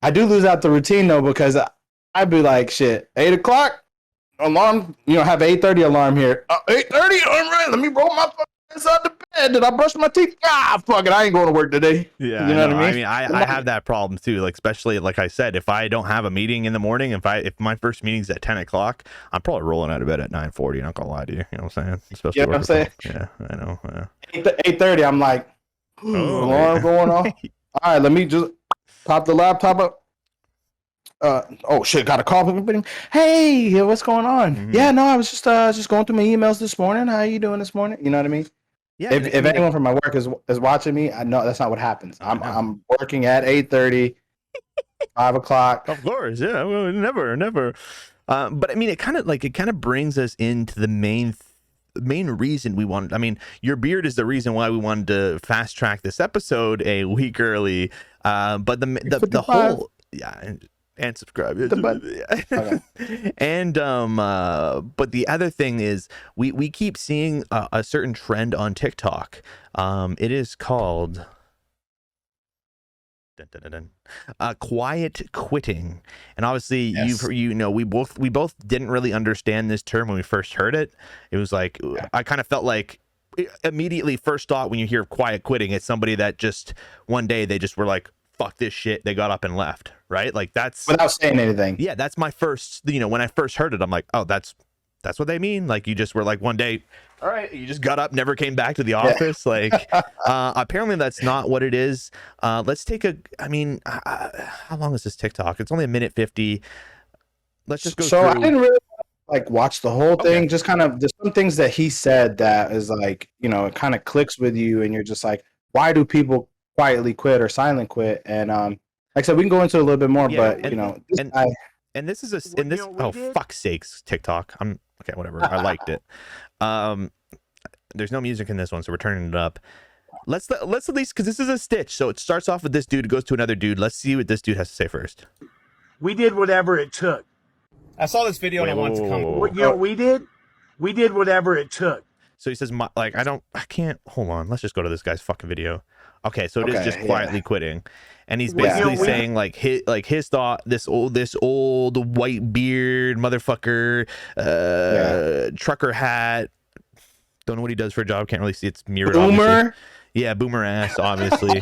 I do lose out the routine, though, because I'd be like, shit, 8 o'clock alarm, have 8:30 alarm here. 8:30, all right, let me roll my fucking ass out the bed. Did I brush my teeth? Fuck it, I ain't going to work today. Yeah, you know what I mean? I mean, I have that problem too. Like, especially, like I said, if I don't have a meeting in the morning, if my first meeting's at 10 o'clock, I'm probably rolling out of bed at 9:40. Not gonna lie to you. You know what I'm saying? Especially, you know what I'm saying? Yeah, I know. 8:30, I'm like, alarm going off. All right, let me just pop the laptop up. Oh shit, got a call from everybody. Hey, what's going on? Yeah, no, I was just going through my emails this morning. How are you doing this morning? You know what I mean? Yeah. If anyone from my work is watching me, I know that's not what happens. I'm working at 8:30, 5 o'clock. Of course, yeah. Well, never. But I mean, it kind of brings us into the main reason we wanted. I mean, your beard is the reason why we wanted to fast track this episode a week early. But the whole, yeah. And subscribe. Okay. And but the other thing is, we keep seeing a certain trend on TikTok. It is called quiet quitting, and obviously, yes, we both didn't really understand this term when we first heard it. It was like, I kind of felt like, immediately first thought when you hear quiet quitting, it's somebody that just one day they just were like, fuck this shit, they got up and left, right? Like, that's without saying anything. Yeah, that's my first, when I first heard it, I'm like, oh, that's what they mean. Like, you just were like, one day, all right, you just got up, never came back to the office. Like, apparently that's not what it is. Let's take how long is this TikTok? It's only 1:50. Let's just go through. I didn't really watch the whole thing. Just kind of, there's some things that he said that is like, it kind of clicks with you, and you're just like, why do people quietly quit or silent quit? And like I said, we can go into it a little bit more, but this is fuck's sakes, TikTok. Okay, whatever. I liked it. There's no music in this one, so we're turning it up. Let's at least, because this is a stitch, so it starts off with this dude, goes to another dude. Let's see what this dude has to say first. We did whatever it took. I saw this video and I wanted to come. What, we did whatever it took. So he says, I can't, hold on. Let's just go to this guy's fucking video. Okay, so it is just quietly quitting, and he's basically saying his thought. This old white beard motherfucker, trucker hat. Don't know what he does for a job. Can't really see. It's mirrored. Boomer. Obviously. Yeah, boomer ass. Obviously,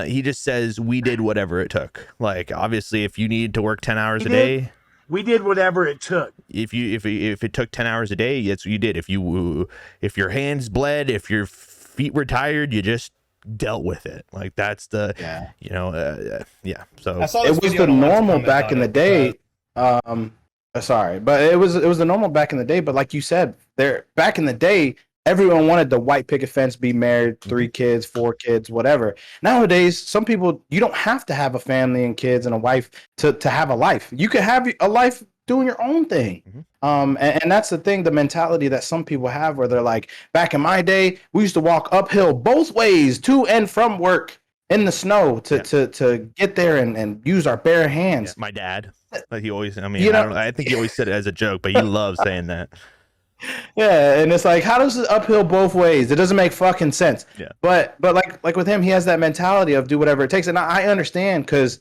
he just says we did whatever it took. Like, obviously, if you need to work 10 hours a day. We did whatever it took. If it took 10 hours a day, that's what you did. If your hands bled, if your feet were tired, you just dealt with it. Like, that's the So I saw this it was the normal back in the day. Sorry, but it was the normal back in the day. But like you said, back in the day, everyone wanted the white picket fence, be married, 3 kids, 4 kids, whatever. Nowadays, some people, you don't have to have a family and kids and a wife to have a life. You can have a life doing your own thing. And that's the thing, the mentality that some people have, where they're like, back in my day, we used to walk uphill both ways to and from work. in the snow to get there and use our bare hands. My dad, like he always, I mean, You know- I don't know, I think he always said it as a joke, but he loves saying that. Yeah, and it's like, how does it uphill both ways? It doesn't make fucking sense. Yeah. But like with him, he has that mentality of do whatever it takes, and I understand because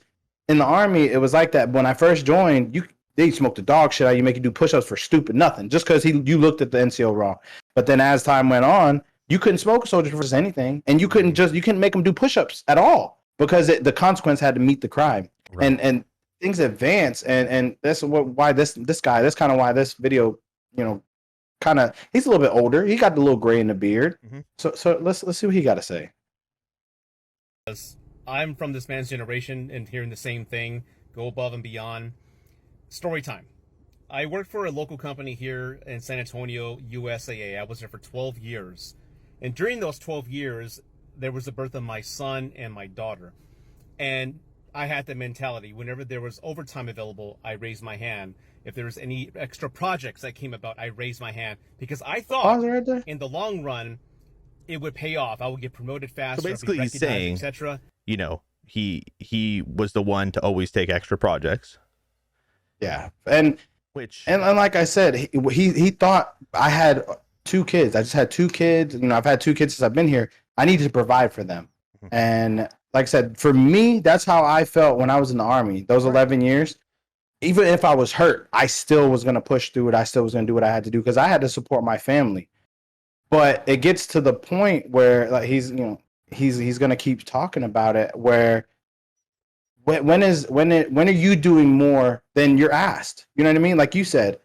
in the army it was like that. When I first joined, they smoked the dog shit out of you, make you do push-ups for stupid nothing, just because you looked at the NCO wrong. But then as time went on, you couldn't smoke a soldier for just anything, and you couldn't make them do push-ups at all because the consequence had to meet the crime. Right. And things advance, and that's why this guy, that's kind of why this video, kind of, he's a little bit older. He got the little gray in the beard. Mm-hmm. So let's see what he got to say. I'm from this man's generation and hearing the same thing, go above and beyond. Story time. I worked for a local company here in San Antonio, USAA. I was there for 12 years. And during those 12 years, there was the birth of my son and my daughter. And I had the mentality, whenever there was overtime available, I raised my hand. If there was any extra projects that came about, I raised my hand because I thought right there. in the long run, it would pay off. I would get promoted faster. So basically he's saying, etc. He was the one to always take extra projects. Yeah, and Which like I said, he thought I had 2 kids. I just had 2 kids. I've had 2 kids since I've been here. I needed to provide for them, and like I said, for me, that's how I felt when I was in the army. Those 11 years. Even if I was hurt, I still was going to push through it. I still was going to do what I had to do because I had to support my family. But it gets to the point where like he's going to keep talking about it. Where when are you doing more than you're asked? You know what I mean? Like you said,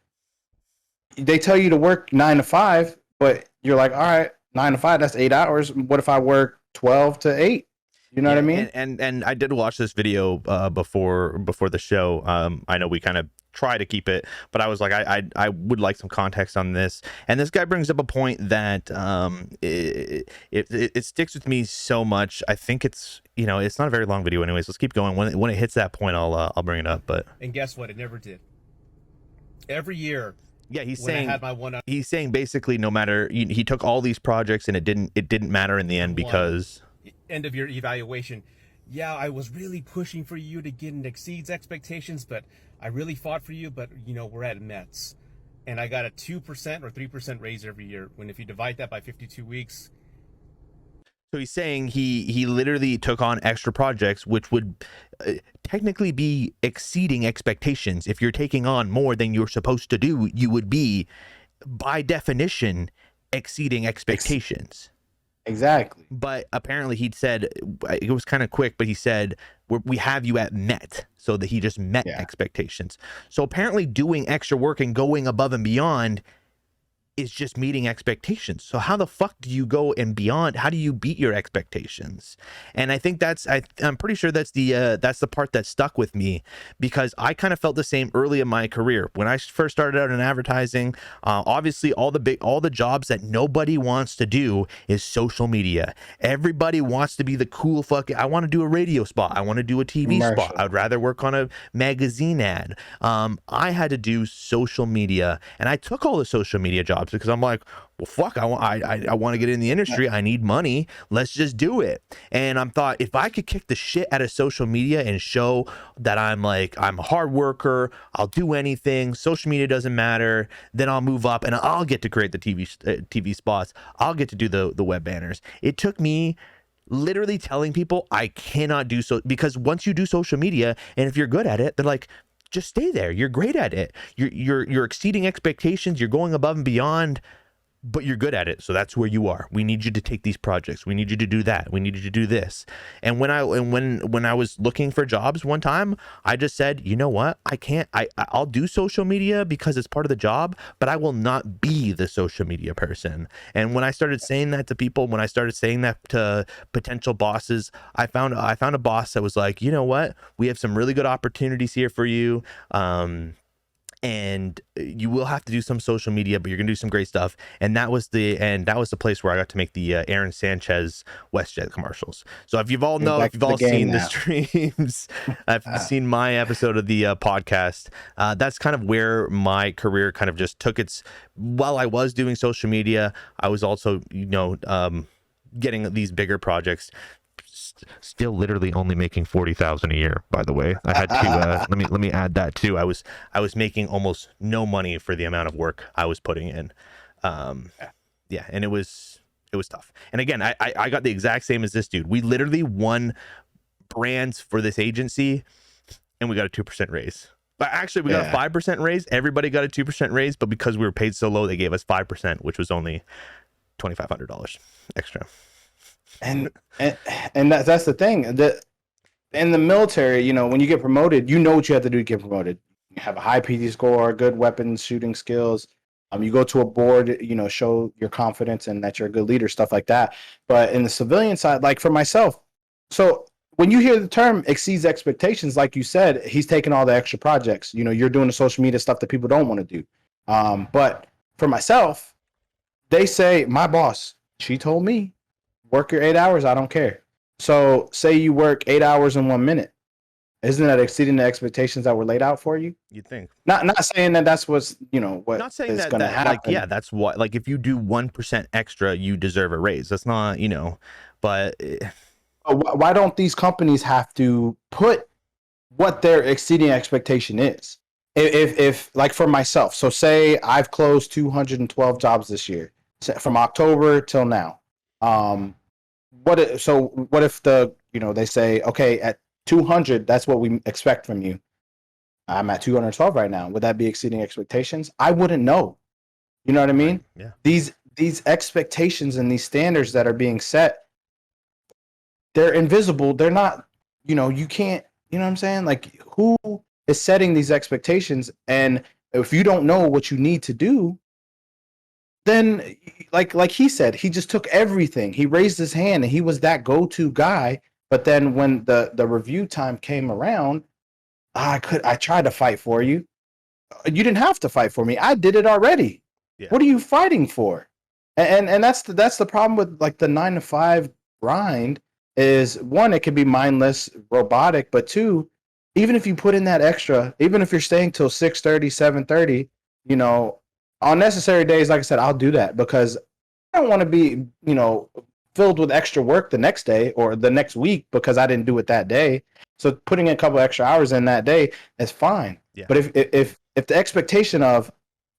they tell you to work 9 to 5, but you're like, all right, 9 to 5, that's 8 hours. What if I work 12 to 8? You know what I mean? And I did watch this video before the show. I know we kind of try to keep it, but I was like, I would like some context on this. And this guy brings up a point that it sticks with me so much. I think it's it's not a very long video, anyways. Let's keep going. When it hits that point, I'll bring it up. But guess what? It never did. Every year. Yeah, he's when saying I had my he's saying basically no matter he took all these projects and it didn't matter in the end because. End of your evaluation. Yeah, I was really pushing for you to get and exceeds expectations, but I really fought for you, but we're at Mets. And I got a 2% or 3% raise every year. When if you divide that by 52 weeks. So he's saying he literally took on extra projects, which would technically be exceeding expectations. If you're taking on more than you're supposed to do, you would be, by definition, exceeding expectations. Exactly. But apparently he'd said, it was kind of quick, but he said, we have you at met, so that he just met expectations. So apparently doing extra work and going above and beyond is just meeting expectations. So how the fuck do you go and beyond? How do you beat your expectations? And I think I'm pretty sure that's the part that stuck with me, because I kind of felt the same early in my career. When I first started out in advertising, obviously all the jobs that nobody wants to do is social media. Everybody wants to be the cool I want to do a radio spot. I want to do a TV spot. I'd rather work on a magazine ad. I had to do social media, and I took all the social media jobs because I'm like, well, fuck, I want to get in the industry. I need money. Let's just do it. And I'm thought, if I could kick the shit out of social media and show that I'm a hard worker, I'll do anything, social media doesn't matter, then I'll move up and I'll get to create the TV spots. I'll get to do the web banners. It took me literally telling people I cannot do so, because once you do social media, and if you're good at it, they're like, just stay there. You're great at it. You're exceeding expectations. You're going above and beyond, but you're good at it. So that's where you are. We need you to take these projects. We need you to do that. We need you to do this. And when I was looking for jobs one time, I just said, you know what? I'll do social media because it's part of the job, but I will not be the social media person. And when I started saying that to people, when I started saying that to potential bosses, I found a boss that was like, you know what? We have some really good opportunities here for you. And you will have to do some social media, but you're gonna do some great stuff. And that was the place where I got to make the Aaron Sanchez WestJet commercials. So if you've all seen the streams, if you've seen my episode of the podcast, that's kind of where my career kind of just took its. While I was doing social media, I was also getting these bigger projects. still literally only making 40,000 a year, by the way. I had to let me add that too. I was making almost no money for the amount of work I was putting in. Yeah, and it was tough. And again, I got the exact same as this dude. We literally won brands for this agency and we got a 2% raise. But actually, we got a 5% raise. Everybody got a 2% raise, but because we were paid so low, they gave us 5%, which was only $2,500 extra. And that's the thing. In the military, you know, when you get promoted, you know what you have to do to get promoted. You have a high PD score, good weapons shooting skills. You go to a board, you know, show your confidence and that you're a good leader, stuff like that. But in the civilian side, like for myself, so when you hear the term exceeds expectations, like you said, he's taking all the extra projects. You know, you're doing the social media stuff that people don't want to do. But for myself, they say, my boss, she told me, work your 8 hours, I don't care. So say you work 8 hours in 1 minute. Isn't that exceeding the expectations that were laid out for you? You'd think. Not saying that that's what's, you know, what not saying is that, going to that happen. like, yeah, that's what, like, if you do 1% extra, you deserve a raise. That's not, you know, but why don't these companies have to put what their exceeding expectation is? If like for myself, so say I've closed 212 jobs this year from October till now. What if the, you know, they say, okay, at 200, that's what we expect from you. I'm at 212 right now. Would that be exceeding expectations? I wouldn't know. You know what I mean? Right. Yeah. These expectations and these standards that are being set, they're invisible. They're not, you know, you can't, you know what I'm saying? Like, who is setting these expectations? And if you don't know what you need to do, then like he said, he just took everything. He raised his hand and he was that go-to guy. But then when the review time came around, I tried to fight for you. You didn't have to fight for me. I did it already. Yeah. What are you fighting for? And that's the problem with like the 9 to 5 grind is, one, it can be mindless, robotic, but two, even if you put in that extra, even if you're staying till 6:30, 7:30, you know, on necessary days, like I said, I'll do that because I don't want to be, you know, filled with extra work the next day or the next week because I didn't do it that day. So putting in a couple extra hours in that day is fine. Yeah. But if the expectation of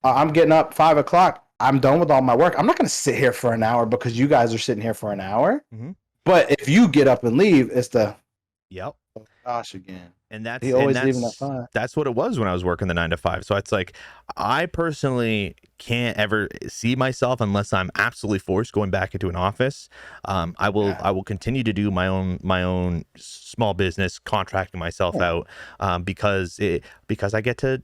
I'm getting up 5 o'clock, I'm done with all my work, I'm not going to sit here for an hour because you guys are sitting here for an hour. Mm-hmm. But if you get up and leave, it's the Yep. oh gosh again. And that's He always leaving at 5. That's what it was when I was working the 9 to 5. So it's like, I personally can't ever see myself unless I'm absolutely forced going back into an office. I will continue to do my own small business, contracting myself out, because I get to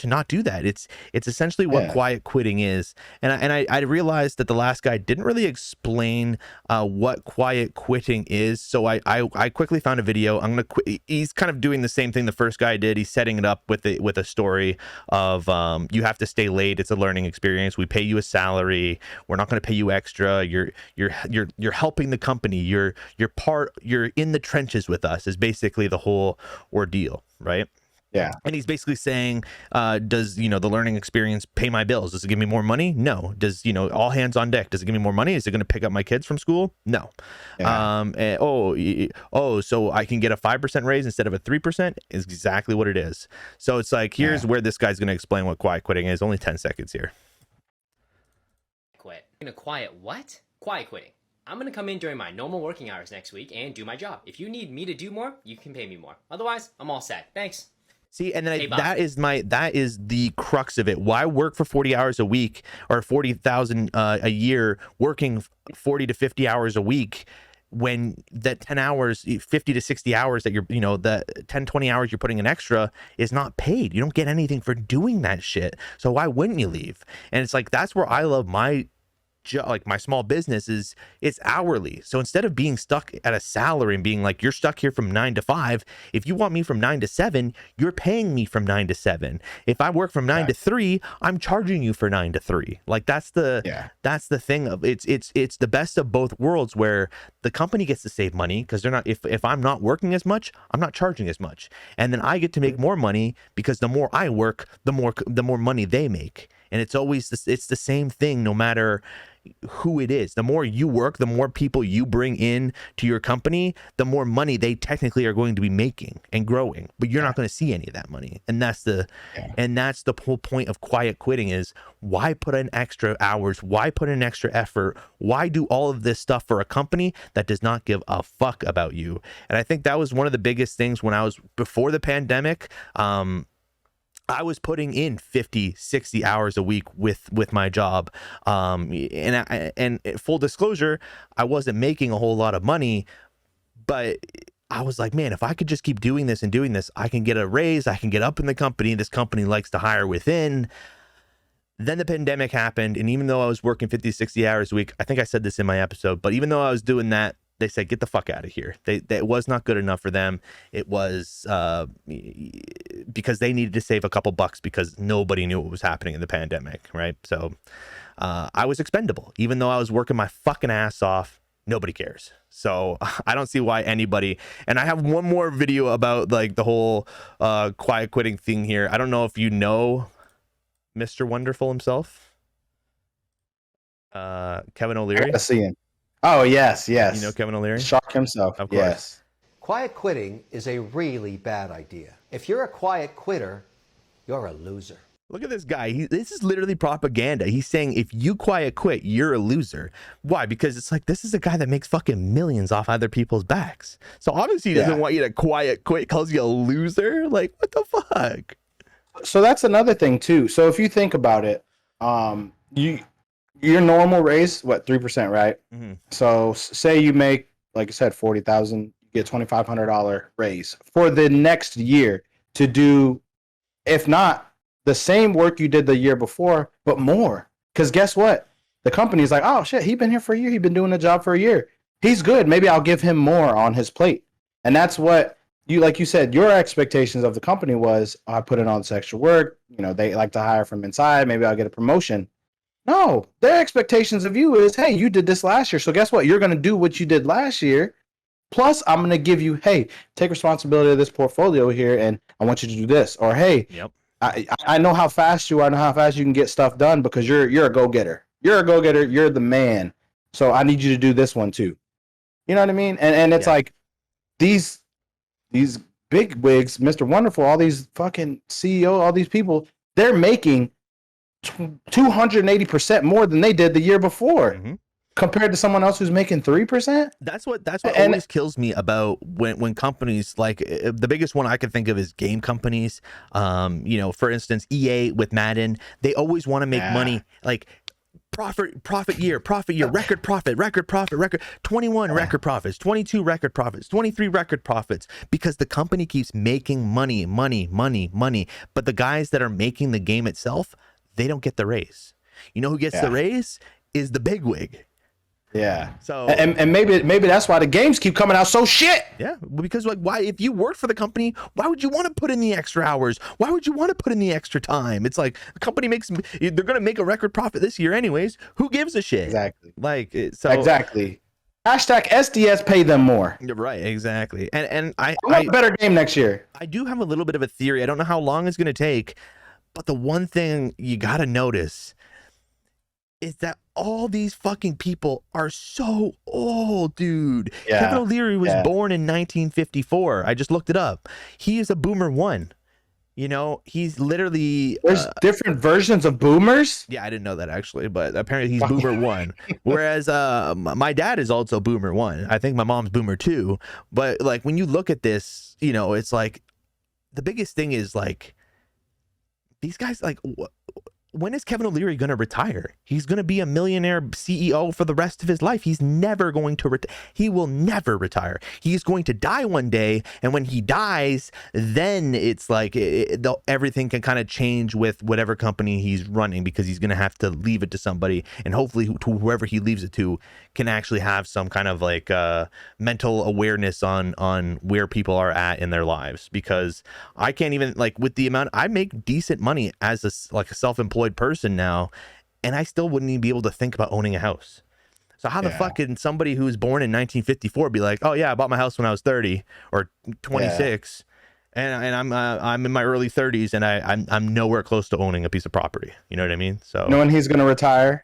not do that. It's essentially what quiet quitting is. And I realized that the last guy didn't really explain what quiet quitting is. So I quickly found a video. I'm gonna quit. He's kind of doing the same thing the first guy did. He's setting it up with a story of you have to stay late. It's a learning experience. We pay you a salary. We're not going to pay you extra. You're helping the company. You're in the trenches with us is basically the whole ordeal, right? Yeah. And he's basically saying, does, you know, the learning experience pay my bills? Does it give me more money? No. Does, you know, all hands on deck, does it give me more money? Is it going to pick up my kids from school? No. Yeah. So I can get a 5% raise instead of a 3% is exactly what it is. So it's like, here's where this guy's going to explain what quiet quitting is. Only 10 seconds here. Quit. I'm gonna quiet what? Quiet quitting. I'm gonna come in during my normal working hours next week and do my job. If you need me to do more, you can pay me more. Otherwise, I'm all set. Thanks. See, and then that is the crux of it. Why work for 40 hours a week or 40,000 a year, working 40 to 50 hours a week, when that 10 hours, 50 to 60 hours that you're, you know, the 10, 20 hours you're putting in extra is not paid. You don't get anything for doing that shit. So why wouldn't you leave? And it's like, that's where I love my like my small business is, it's hourly. So instead of being stuck at a salary and being like, you're stuck here from 9 to 5, if you want me from 9 to 7, you're paying me from 9 to 7. If I work from 9 to 3, I'm charging you for 9 to 3. Like that's the thing of it's the best of both worlds, where the company gets to save money because they're not, if I'm not working as much, I'm not charging as much, and then I get to make more money because the more I work, the more money they make. And it's always it's the same thing, no matter, who it is. The more you work, the more people you bring in to your company, the more money they technically are going to be making and growing. But you're not going to see any of that money. And that's the whole point of quiet quitting is why put in extra hours? Why put in extra effort? Why do all of this stuff for a company that does not give a fuck about you? And I think that was one of the biggest things when I was before the pandemic. I was putting in 50, 60 hours a week with my job. And full disclosure, I wasn't making a whole lot of money, but I was like, man, if I could just keep doing this, I can get a raise. I can get up in the company. This company likes to hire within. Then the pandemic happened. And even though I was working 50, 60 hours a week, I think I said this in my episode, but even though I was doing that, they said, get the fuck out of here. That was not good enough for them. It was because they needed to save a couple bucks because nobody knew what was happening in the pandemic, right? So I was expendable. Even though I was working my fucking ass off, nobody cares. So I don't see why anybody, and I have one more video about like the whole quiet quitting thing here. I don't know if you know Mr. Wonderful himself. Kevin O'Leary. I see him. Oh, yes. You know Kevin O'Leary? Shark himself. Of course. Yes. Quiet quitting is a really bad idea. If you're a quiet quitter, you're a loser. Look at this guy. This is literally propaganda. He's saying if you quiet quit, you're a loser. Why? Because it's like, this is a guy that makes fucking millions off other people's backs. So obviously he doesn't want you to quiet quit, calls you a loser. Like, what the fuck? So that's another thing too. So if you think about it, your normal raise, what, 3%, right? Mm-hmm. So say you make, like I said, 40,000, you get $2,500 raise for the next year to do, if not the same work you did the year before, but more. Because guess what? The company's like, oh shit, he's been here for a year. He's been doing the job for a year. He's good. Maybe I'll give him more on his plate. And that's what you, like you said, your expectations of the company was, I put in all this extra work. You know, they like to hire from inside. Maybe I'll get a promotion. No, their expectations of you is, hey, you did this last year. So guess what? You're going to do what you did last year. Plus, I'm going to give you, hey, take responsibility of this portfolio here, and I want you to do this. Or, hey, I know how fast you are. I know how fast you can get stuff done because you're a go-getter. You're a go-getter. You're the man. So I need you to do this one too. You know what I mean? And it's like these big wigs, Mr. Wonderful, all these fucking CEO, all these people, they're making 280% more than they did the year before, compared to someone else who's making 3%. That's what always kills me about when companies, like the biggest one I can think of is game companies. You know, for instance, EA with Madden, they always want to make money, like profit year, record profit, 21 record profits, 22 record profits, 23 record profits, because the company keeps making money. But the guys that are making the game itself, they don't get the raise. You know who gets the raise? Is the bigwig. Yeah. So and maybe that's why the games keep coming out so shit. Yeah, because like, why, if you work for the company, why would you want to put in the extra hours? Why would you want to put in the extra time? It's like the company they're gonna make a record profit this year anyways. Who gives a shit? Exactly. Like exactly. Hashtag SDS pay them more. You're right. Exactly. And I want a better game next year. I do have a little bit of a theory. I don't know how long it's gonna take, but the one thing you gotta notice is that all these fucking people are so old, dude. Yeah. Kevin O'Leary was born in 1954. I just looked it up. He is a boomer one. You know, he's literally... There's different versions of boomers? Yeah, I didn't know that actually, but apparently he's boomer one. Whereas my dad is also boomer one. I think my mom's boomer two. But like, when you look at this, you know, it's like, the biggest thing is like, these guys, like, when is Kevin O'Leary going to retire? He's going to be a millionaire CEO for the rest of his life. He's never going to he will never retire. He's going to die one day, and when he dies, then it's like everything can kind of change with whatever company he's running, because he's going to have to leave it to somebody, and hopefully whoever he leaves it to can actually have some kind of like mental awareness on where people are at in their lives. Because I can't even, like, with the amount I make decent money as a self-employed person now, and I still wouldn't even be able to think about owning a house. So how the fuck can somebody who's born in 1954 be like, oh yeah, I bought my house when I was 30 or 26, and I'm in my early 30s, and I'm nowhere close to owning a piece of property. You know what I mean? So you know when he's gonna retire?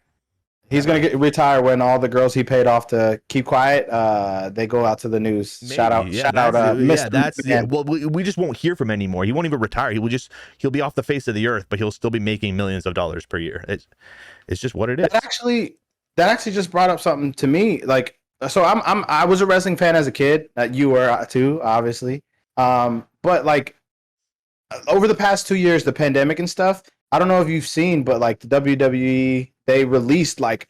He's gonna retire when all the girls he paid off to keep quiet. They go out to the news. Maybe. Shout out, Yeah, Mr. that's Man. well, we just won't hear from him anymore. He won't even retire. He'll be off the face of the earth, but he'll still be making millions of dollars per year. It's just what it is. That actually just brought up something to me. Like, so I was a wrestling fan as a kid. You were too, obviously. But like over the past 2 years, the pandemic and stuff. I don't know if you've seen, but like the WWE, they released like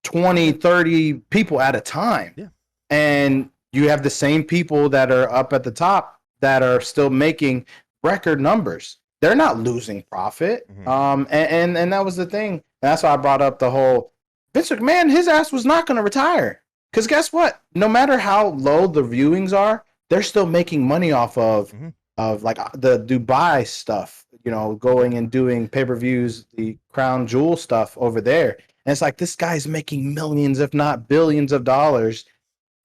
20, 30 people at a time. Yeah. And you have the same people that are up at the top that are still making record numbers. They're not losing profit. Mm-hmm. And that was the thing. And that's why I brought up the whole Vince McMahon, his ass was not going to retire. Because guess what? No matter how low the viewings are, they're still making money off of like the Dubai stuff, you know, going and doing pay-per-views, the Crown Jewel stuff over there. And it's like, this guy's making millions, if not billions of dollars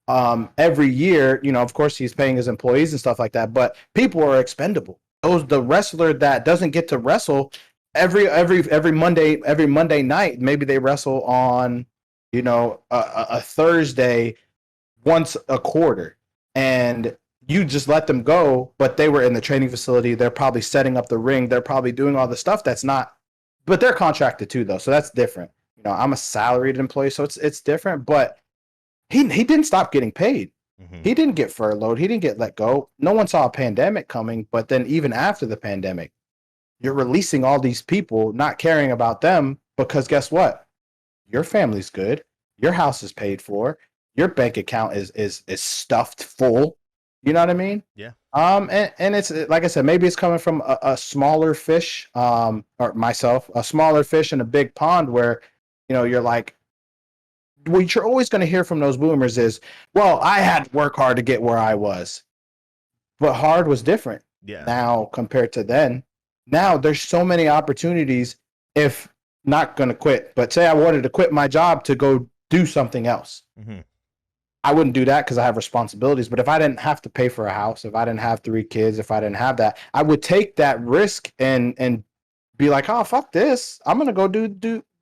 every year. You know, of course, he's paying his employees and stuff like that, but people are expendable. The wrestler that doesn't get to wrestle every Monday night, maybe they wrestle on, you know, a Thursday once a quarter, and you just let them go, but they were in the training facility. They're probably setting up the ring. They're probably doing all the stuff that's not, but they're contracted too, though. So that's different. You know, I'm a salaried employee, so it's different, but he didn't stop getting paid. He didn't get furloughed. He didn't get let go. No one saw a pandemic coming, but then even after the pandemic, you're releasing all these people, not caring about them, because guess what? Your family's good. Your house is paid for. Your bank account is stuffed full. You know what I mean? Yeah. And it's like I said, maybe it's coming from a smaller fish, or myself, a smaller fish in a big pond where, you know, you're like, what you're always going to hear from those boomers is, well, I had to work hard to get where I was. But hard was different now compared to then. Now there's so many opportunities, if not going to quit, but say I wanted to quit my job to go do something else. I wouldn't do that because I have responsibilities. But if I didn't have to pay for a house, if I didn't have 3 kids, if I didn't have that, I would take that risk and be like, oh, fuck this. I'm going to go do,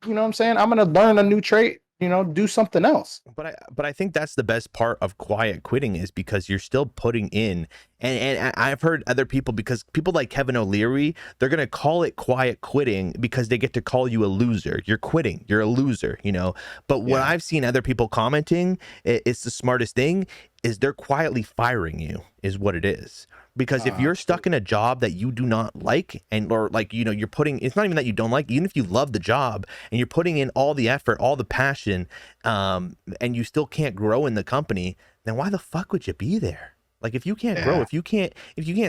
you know what I'm saying? I'm going to learn a new trade, you know, do something else. But I think that's the best part of quiet quitting, is because you're still putting in, and I've heard other people, because people like Kevin O'Leary, they're going to call it quiet quitting because they get to call you a loser. You're quitting. You're a loser, you know? But what I've seen other people commenting, it's the smartest thing, is they're quietly firing you, is what it is. Because if you're stuck in a job that you do not like, or like, you know, you're putting, it's not even that you don't like, even if you love the job and you're putting in all the effort, all the passion, and you still can't grow in the company, then why the fuck would you be there? Like, if you can't grow, if you can't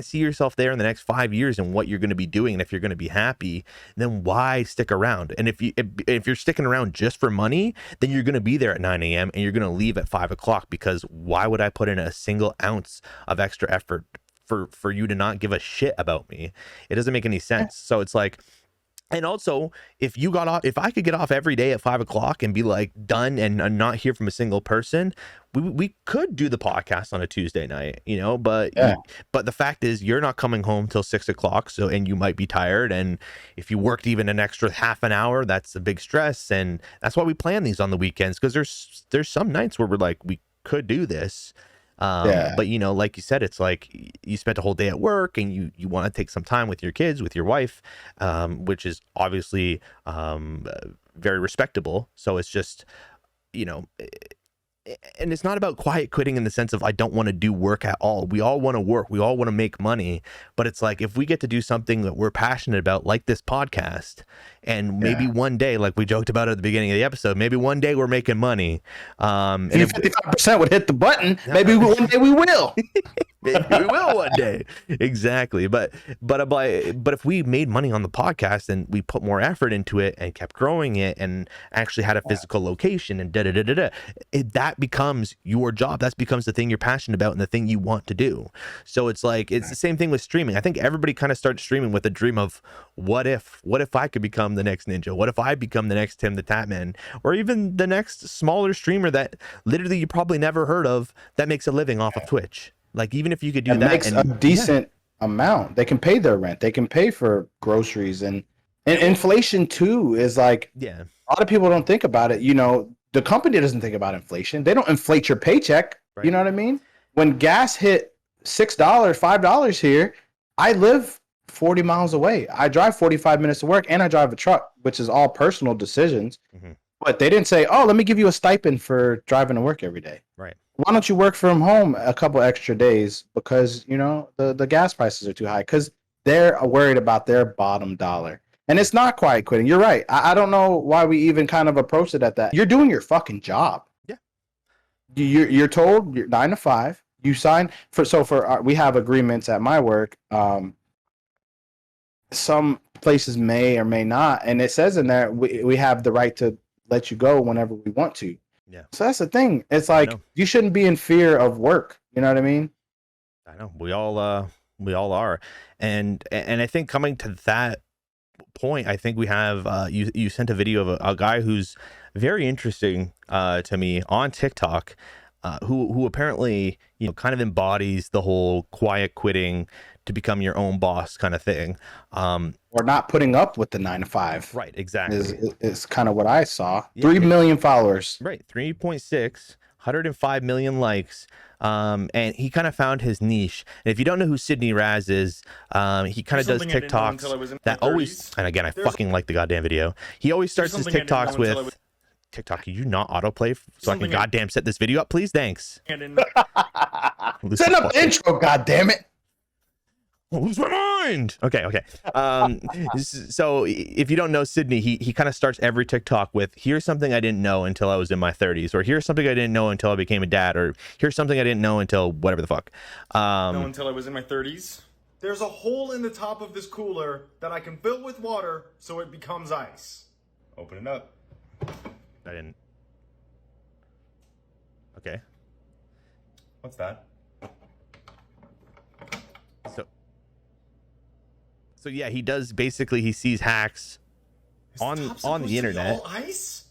see yourself there in the next 5 years and what you're going to be doing, and if you're going to be happy, then why stick around? And if you're sticking around just for money, then you're going to be there at 9 a.m. and you're going to leave at 5 o'clock, because why would I put in a single ounce of extra effort for you to not give a shit about me? It doesn't make any sense. So it's like, and also, if I could get off every day at 5 o'clock and be like done and not hear from a single person, we could do the podcast on a Tuesday night, you know, but the fact is, you're not coming home till 6 o'clock. So, and you might be tired. And if you worked even an extra half an hour, that's a big stress. And that's why we plan these on the weekends. Cause there's some nights where we're like, we could do this. But you know, like you said, it's like you spent a whole day at work and you want to take some time with your kids, with your wife, which is obviously very respectable. So it's just, you know, and it's not about quiet quitting in the sense of I don't want to do work at all. We all want to work. We all want to make money. But it's like, if we get to do something that we're passionate about, like this podcast, and maybe one day, like we joked about at the beginning of the episode, maybe one day we're making money. And if 55% would hit the button, maybe one day we will. Maybe we will one day. Exactly. But if we made money on the podcast and we put more effort into it and kept growing it and actually had a physical location and that becomes your job. That becomes the thing you're passionate about and the thing you want to do. So it's like, it's the same thing with streaming. I think everybody kind of starts streaming with a dream of what if I could become the next Ninja? What if I become the next Tim the Tatman? Or even the next smaller streamer that literally you probably never heard of that makes a living off of Twitch. Like, even if you could do that, makes a decent amount, they can pay their rent, they can pay for groceries, and inflation too is like, A lot of people don't think about it. You know, the company doesn't think about inflation. They don't inflate your paycheck. Right. You know what I mean? When gas hit $6, $5 here, I live 40 miles away. I drive 45 minutes to work, and I drive a truck, which is all personal decisions. Mm-hmm. But they didn't say, oh, let me give you a stipend for driving to work every day. Right. Why don't you work from home a couple extra days? Because, you know, the gas prices are too high. Because they're worried about their bottom dollar. And it's not quiet quitting. You're right. I don't know why we even kind of approached it at that. You're doing your fucking job. Yeah. You're told you're 9 to 5. You sign we have agreements at my work. Some places may or may not, and it says in there we have the right to let you go whenever we want to. Yeah. So that's the thing. It's like you shouldn't be in fear of work. You know what I mean? I know we all are, and I think coming to that point, I think we have you sent a video of a guy who's very interesting to me on TikTok, who apparently, you know, kind of embodies the whole quiet quitting to become your own boss kind of thing, or not putting up with the 9 to 5. Right, exactly. Is kind of what I saw. Yeah, 3 million followers. Right, 3.6, 105 million likes. And he kind of found his niche. And if you don't know who Sydney Raz is, he kind of does TikToks that always, and again, I fucking like the goddamn video. He always starts his TikToks with TikTok. Can you not autoplay so I can goddamn set this video up, please? Thanks. Send up the intro, goddammit. Lose my mind. Okay. So if you don't know Sydney, he kind of starts every TikTok with, here's something I didn't know until I was in my 30s, or here's something I didn't know until I became a dad, or here's something I didn't know until whatever the fuck. No, until I was in my 30s. There's a hole in the top of this cooler that I can fill with water so it becomes ice. Open it up. I didn't. Okay. What's that? So yeah, he does basically, he sees hacks on the internet. All ice?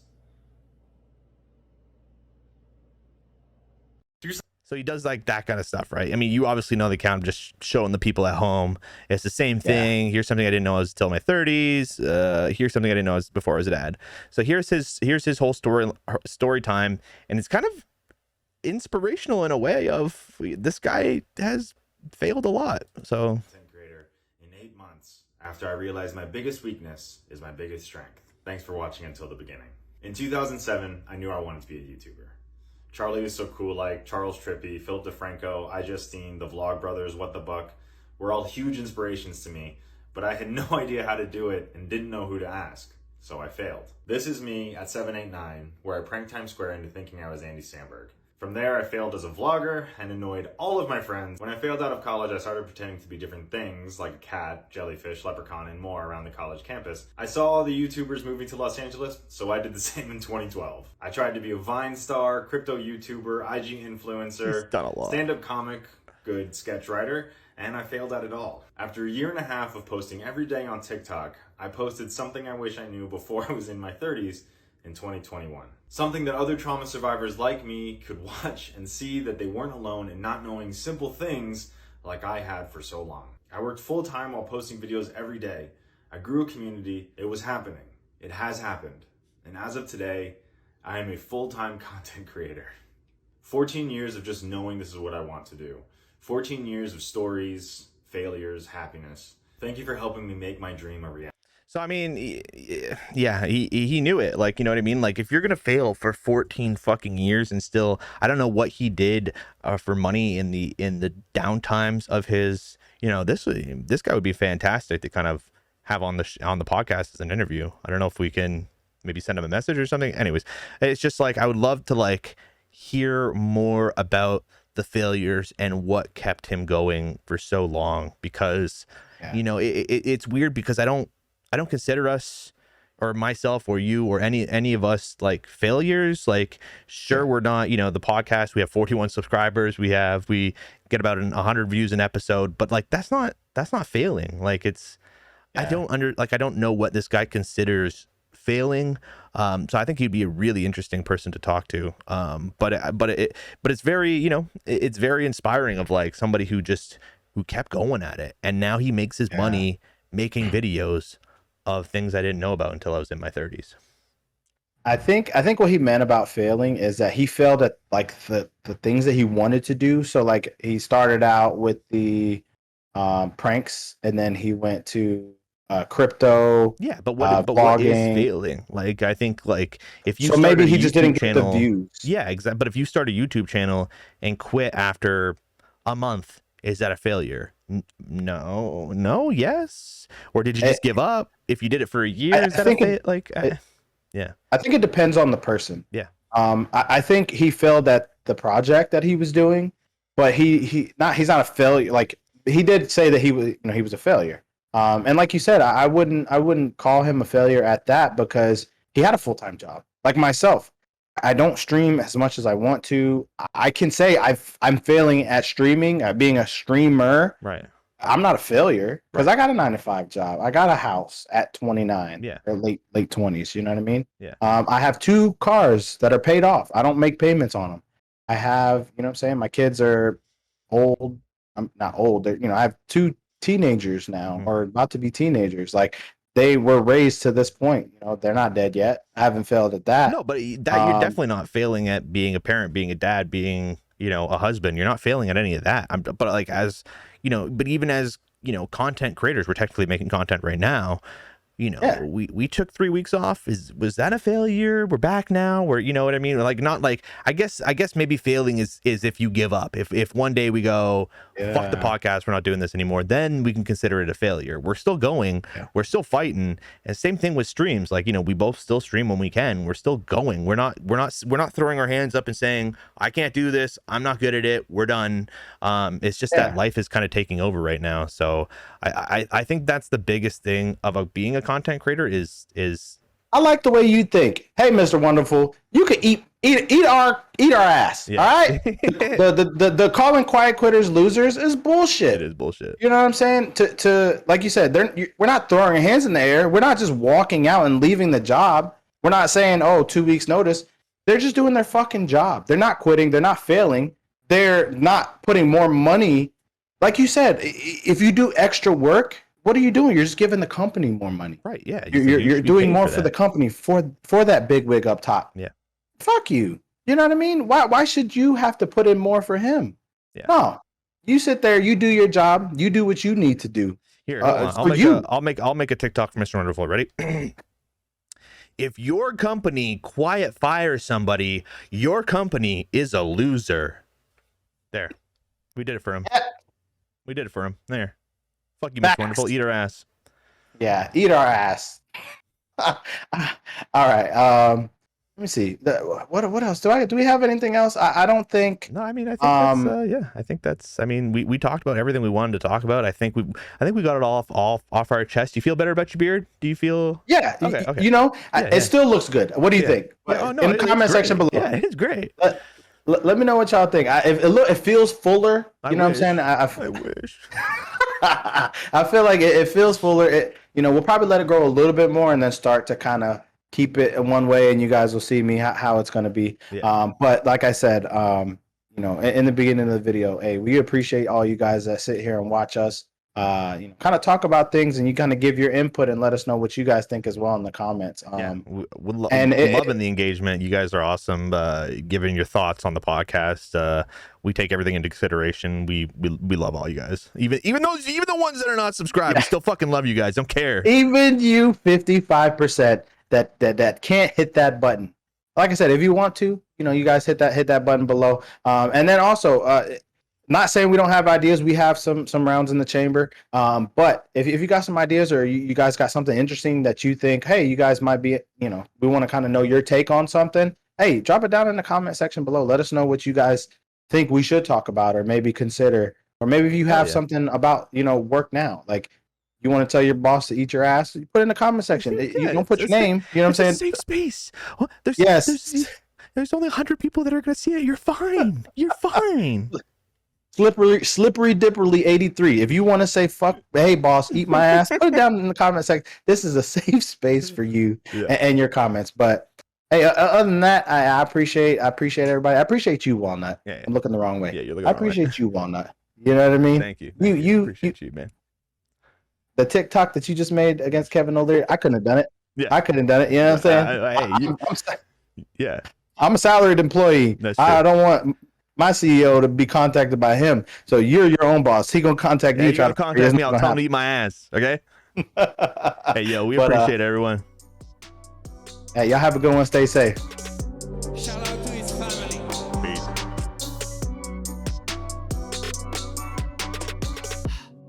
So he does like that kind of stuff, right? I mean, you obviously know the account, just showing the people at home. It's the same thing. Yeah. Here's something I didn't know I was until my 30s. Here's something I didn't know was before I was a dad. So here's his whole story time, and it's kind of inspirational in a way of, this guy has failed a lot. So in 8 months, after I realized my biggest weakness is my biggest strength. Thanks for watching until the beginning. In 2007, I knew I wanted to be a YouTuber. Charlie was so cool, like Charles Trippy, Philip DeFranco, iJustine, the Vlog Brothers, What the Buck, were all huge inspirations to me, but I had no idea how to do it and didn't know who to ask, so I failed. This is me at 789, where I pranked Times Square into thinking I was Andy Samberg. From there, I failed as a vlogger and annoyed all of my friends. When I failed out of college, I started pretending to be different things, like a cat, jellyfish, leprechaun, and more around the college campus. I saw all the YouTubers moving to Los Angeles, so I did the same in 2012. I tried to be a Vine star, crypto YouTuber, IG influencer, stand-up comic, good sketch writer, and I failed at it all. After a year and a half of posting every day on TikTok, I posted something I wish I knew before I was in my 30s in 2021. Something that other trauma survivors like me could watch and see that they weren't alone in not knowing simple things like I had for so long. I worked full-time while posting videos every day. I grew a community. It was happening. It has happened. And as of today, I am a full-time content creator. 14 years of just knowing this is what I want to do. 14 years of stories, failures, happiness. Thank you for helping me make my dream a reality. So, I mean, yeah, he knew it. Like, you know what I mean? Like, if you're going to fail for 14 fucking years and still, I don't know what he did for money in the down times of his, you know, this guy would be fantastic to kind of have on the podcast as an interview. I don't know if we can maybe send him a message or something. Anyways, it's just like, I would love to like hear more about the failures and what kept him going for so long, because, you know, it's weird because I don't consider us or myself or you or any of us like failures. Like, sure, we're not, you know, the podcast, we have 41 subscribers, we get about 100 views an episode, but like that's not failing. Like, it's I don't know what this guy considers failing. So I think he'd be a really interesting person to talk to. But it's very, you know, it's very inspiring of like somebody who kept going at it, and now he makes his money making videos of things I didn't know about until I was in my 30s. I think what he meant about failing is that he failed at like the things that he wanted to do. So like he started out with the pranks, and then he went to crypto, Yeah, but what is vlogging. failing? Like, I think like if you So maybe started a he just didn't YouTube get the channel, views. yeah, exactly. But if you start a YouTube channel and quit after a month, is that a failure? No, yes. Or did you I, just give up? If you did it for a year, I is that a think fail? Like, yeah, I think it depends on the person. yeah, I think he failed at the project that he was doing, but he's not a failure. Like he did say that he was a failure. And like you said, I wouldn't call him a failure at that because he had a full-time job. Like myself, I don't stream as much as I want to. I can say I'm failing at streaming, at being a streamer. right, I'm not a failure because Right. I got a 9 to 5 job. I got a house at 29 Yeah. or late 20s. You know what I mean? Yeah. I have 2 cars that are paid off. I don't make payments on them. I have, you know what I'm saying? My kids are old. I'm not old. I have 2 teenagers now or about to be teenagers. Like they were raised to this point. They're not dead yet. I haven't failed at that. No, but that you're Um, definitely not failing at being a parent, being a dad, being, a husband. You're not failing at any of that. But like as, but even as, content creators, we're technically making content right now. Yeah. We took 3 weeks off. Was that a failure? We're back now. We're, you know what I mean? Like, not like, I guess maybe failing is if you give up. If one day we go, fuck the Yeah. podcast, we're not doing this anymore, then we can consider it a failure. We're still going, we're still fighting. And same thing with streams. Like, we both still stream when we can. We're still going. We're not throwing our hands up and saying, I can't do this. I'm not good at it. We're done. It's just that life is kind of taking over right now. So I think that's the biggest thing of being a content creator is I like the way you think. Hey, Mr. Wonderful, you could eat our ass. Yeah. All right. The calling quiet quitters losers is bullshit. It is bullshit. You know what I'm saying? To like you said, we're not throwing our hands in the air. We're not just walking out and leaving the job. We're not saying, 2 weeks notice. They're just doing their fucking job. They're not quitting. They're not failing. They're not putting more money. Like you said, if you do extra work, what are you doing? You're just giving the company more money. Right. Yeah. You're doing more for the company for that big wig up top. Yeah. Fuck you. You know what I mean? Why should you have to put in more for him? Yeah. No. You sit there, you do your job, you do what you need to do. Here, hold on. I'll make a TikTok for Mr. Wonderful. Ready? If your company quiet fires somebody, your company is a loser. There. We did it for him. Yeah. We did it for him. There. Fuck you, Mr. Fast. Wonderful. Eat our ass. Yeah, eat our ass. All right. Let me see. What else? Do we have anything else? I don't think. No, I mean, I think that's yeah. I think that's. I mean, we talked about everything we wanted to talk about. I think we got it all off our chest. Do you feel better about your beard? Do you feel? Yeah. Okay. It still looks good. What do you think? Yeah, In the comment section below. Yeah, it's great. Let me know what y'all think. It feels fuller. You know wish. what I'm saying? I wish. I feel like it feels fuller. We'll probably let it grow a little bit more and then start to kind of keep it in one way, and you guys will see me how it's going to be. Yeah. But like I said, in the beginning of the video, hey, we appreciate all you guys that sit here and watch us. Kind of talk about things, and you kind of give your input and let us know what you guys think as well in the comments. Loving the engagement. You guys are awesome. Giving your thoughts on the podcast. We take everything into consideration. We love all you guys. Even the ones that are not subscribed, we still fucking love you guys. Don't care. Even you 55% that can't hit that button. Like I said, if you want to, you guys hit that button below. And then also, not saying we don't have ideas. We have some rounds in the chamber. But if you got some ideas or you guys got something interesting that you think, hey, you guys might be, we want to kind of know your take on something. Hey, drop it down in the comment section below. Let us know what you guys think we should talk about or maybe consider. Or maybe if you have something about, work now, like you want to tell your boss to eat your ass, you put it in the comment section. You don't put your name. You know what I'm saying? Safe space. There's only 100 people that are going to see it. You're fine. You're fine. Slippery Dipperly 83. If you want to say fuck, hey boss, eat my ass, put it down in the comment section. This is a safe space for you and your comments. But hey, other than that, I appreciate everybody. I appreciate you, Walnut. Yeah. I'm looking the wrong way. Yeah, you're looking I the wrong way. appreciate you, Walnut. You know what I mean? Thank you. You appreciate you, man. The TikTok that you just made against Kevin O'Leary, I couldn't have done it. Yeah. I couldn't done it. You know what I'm saying? Hey, yeah. I'm a salaried employee. That's I true. don't want my CEO to be contacted by him. So you're your own boss. He gonna contact Yeah, you. you gotta contact me. I'll tell him to eat my ass. Okay. Hey, yo, we appreciate everyone. Hey, y'all have a good one. Stay safe.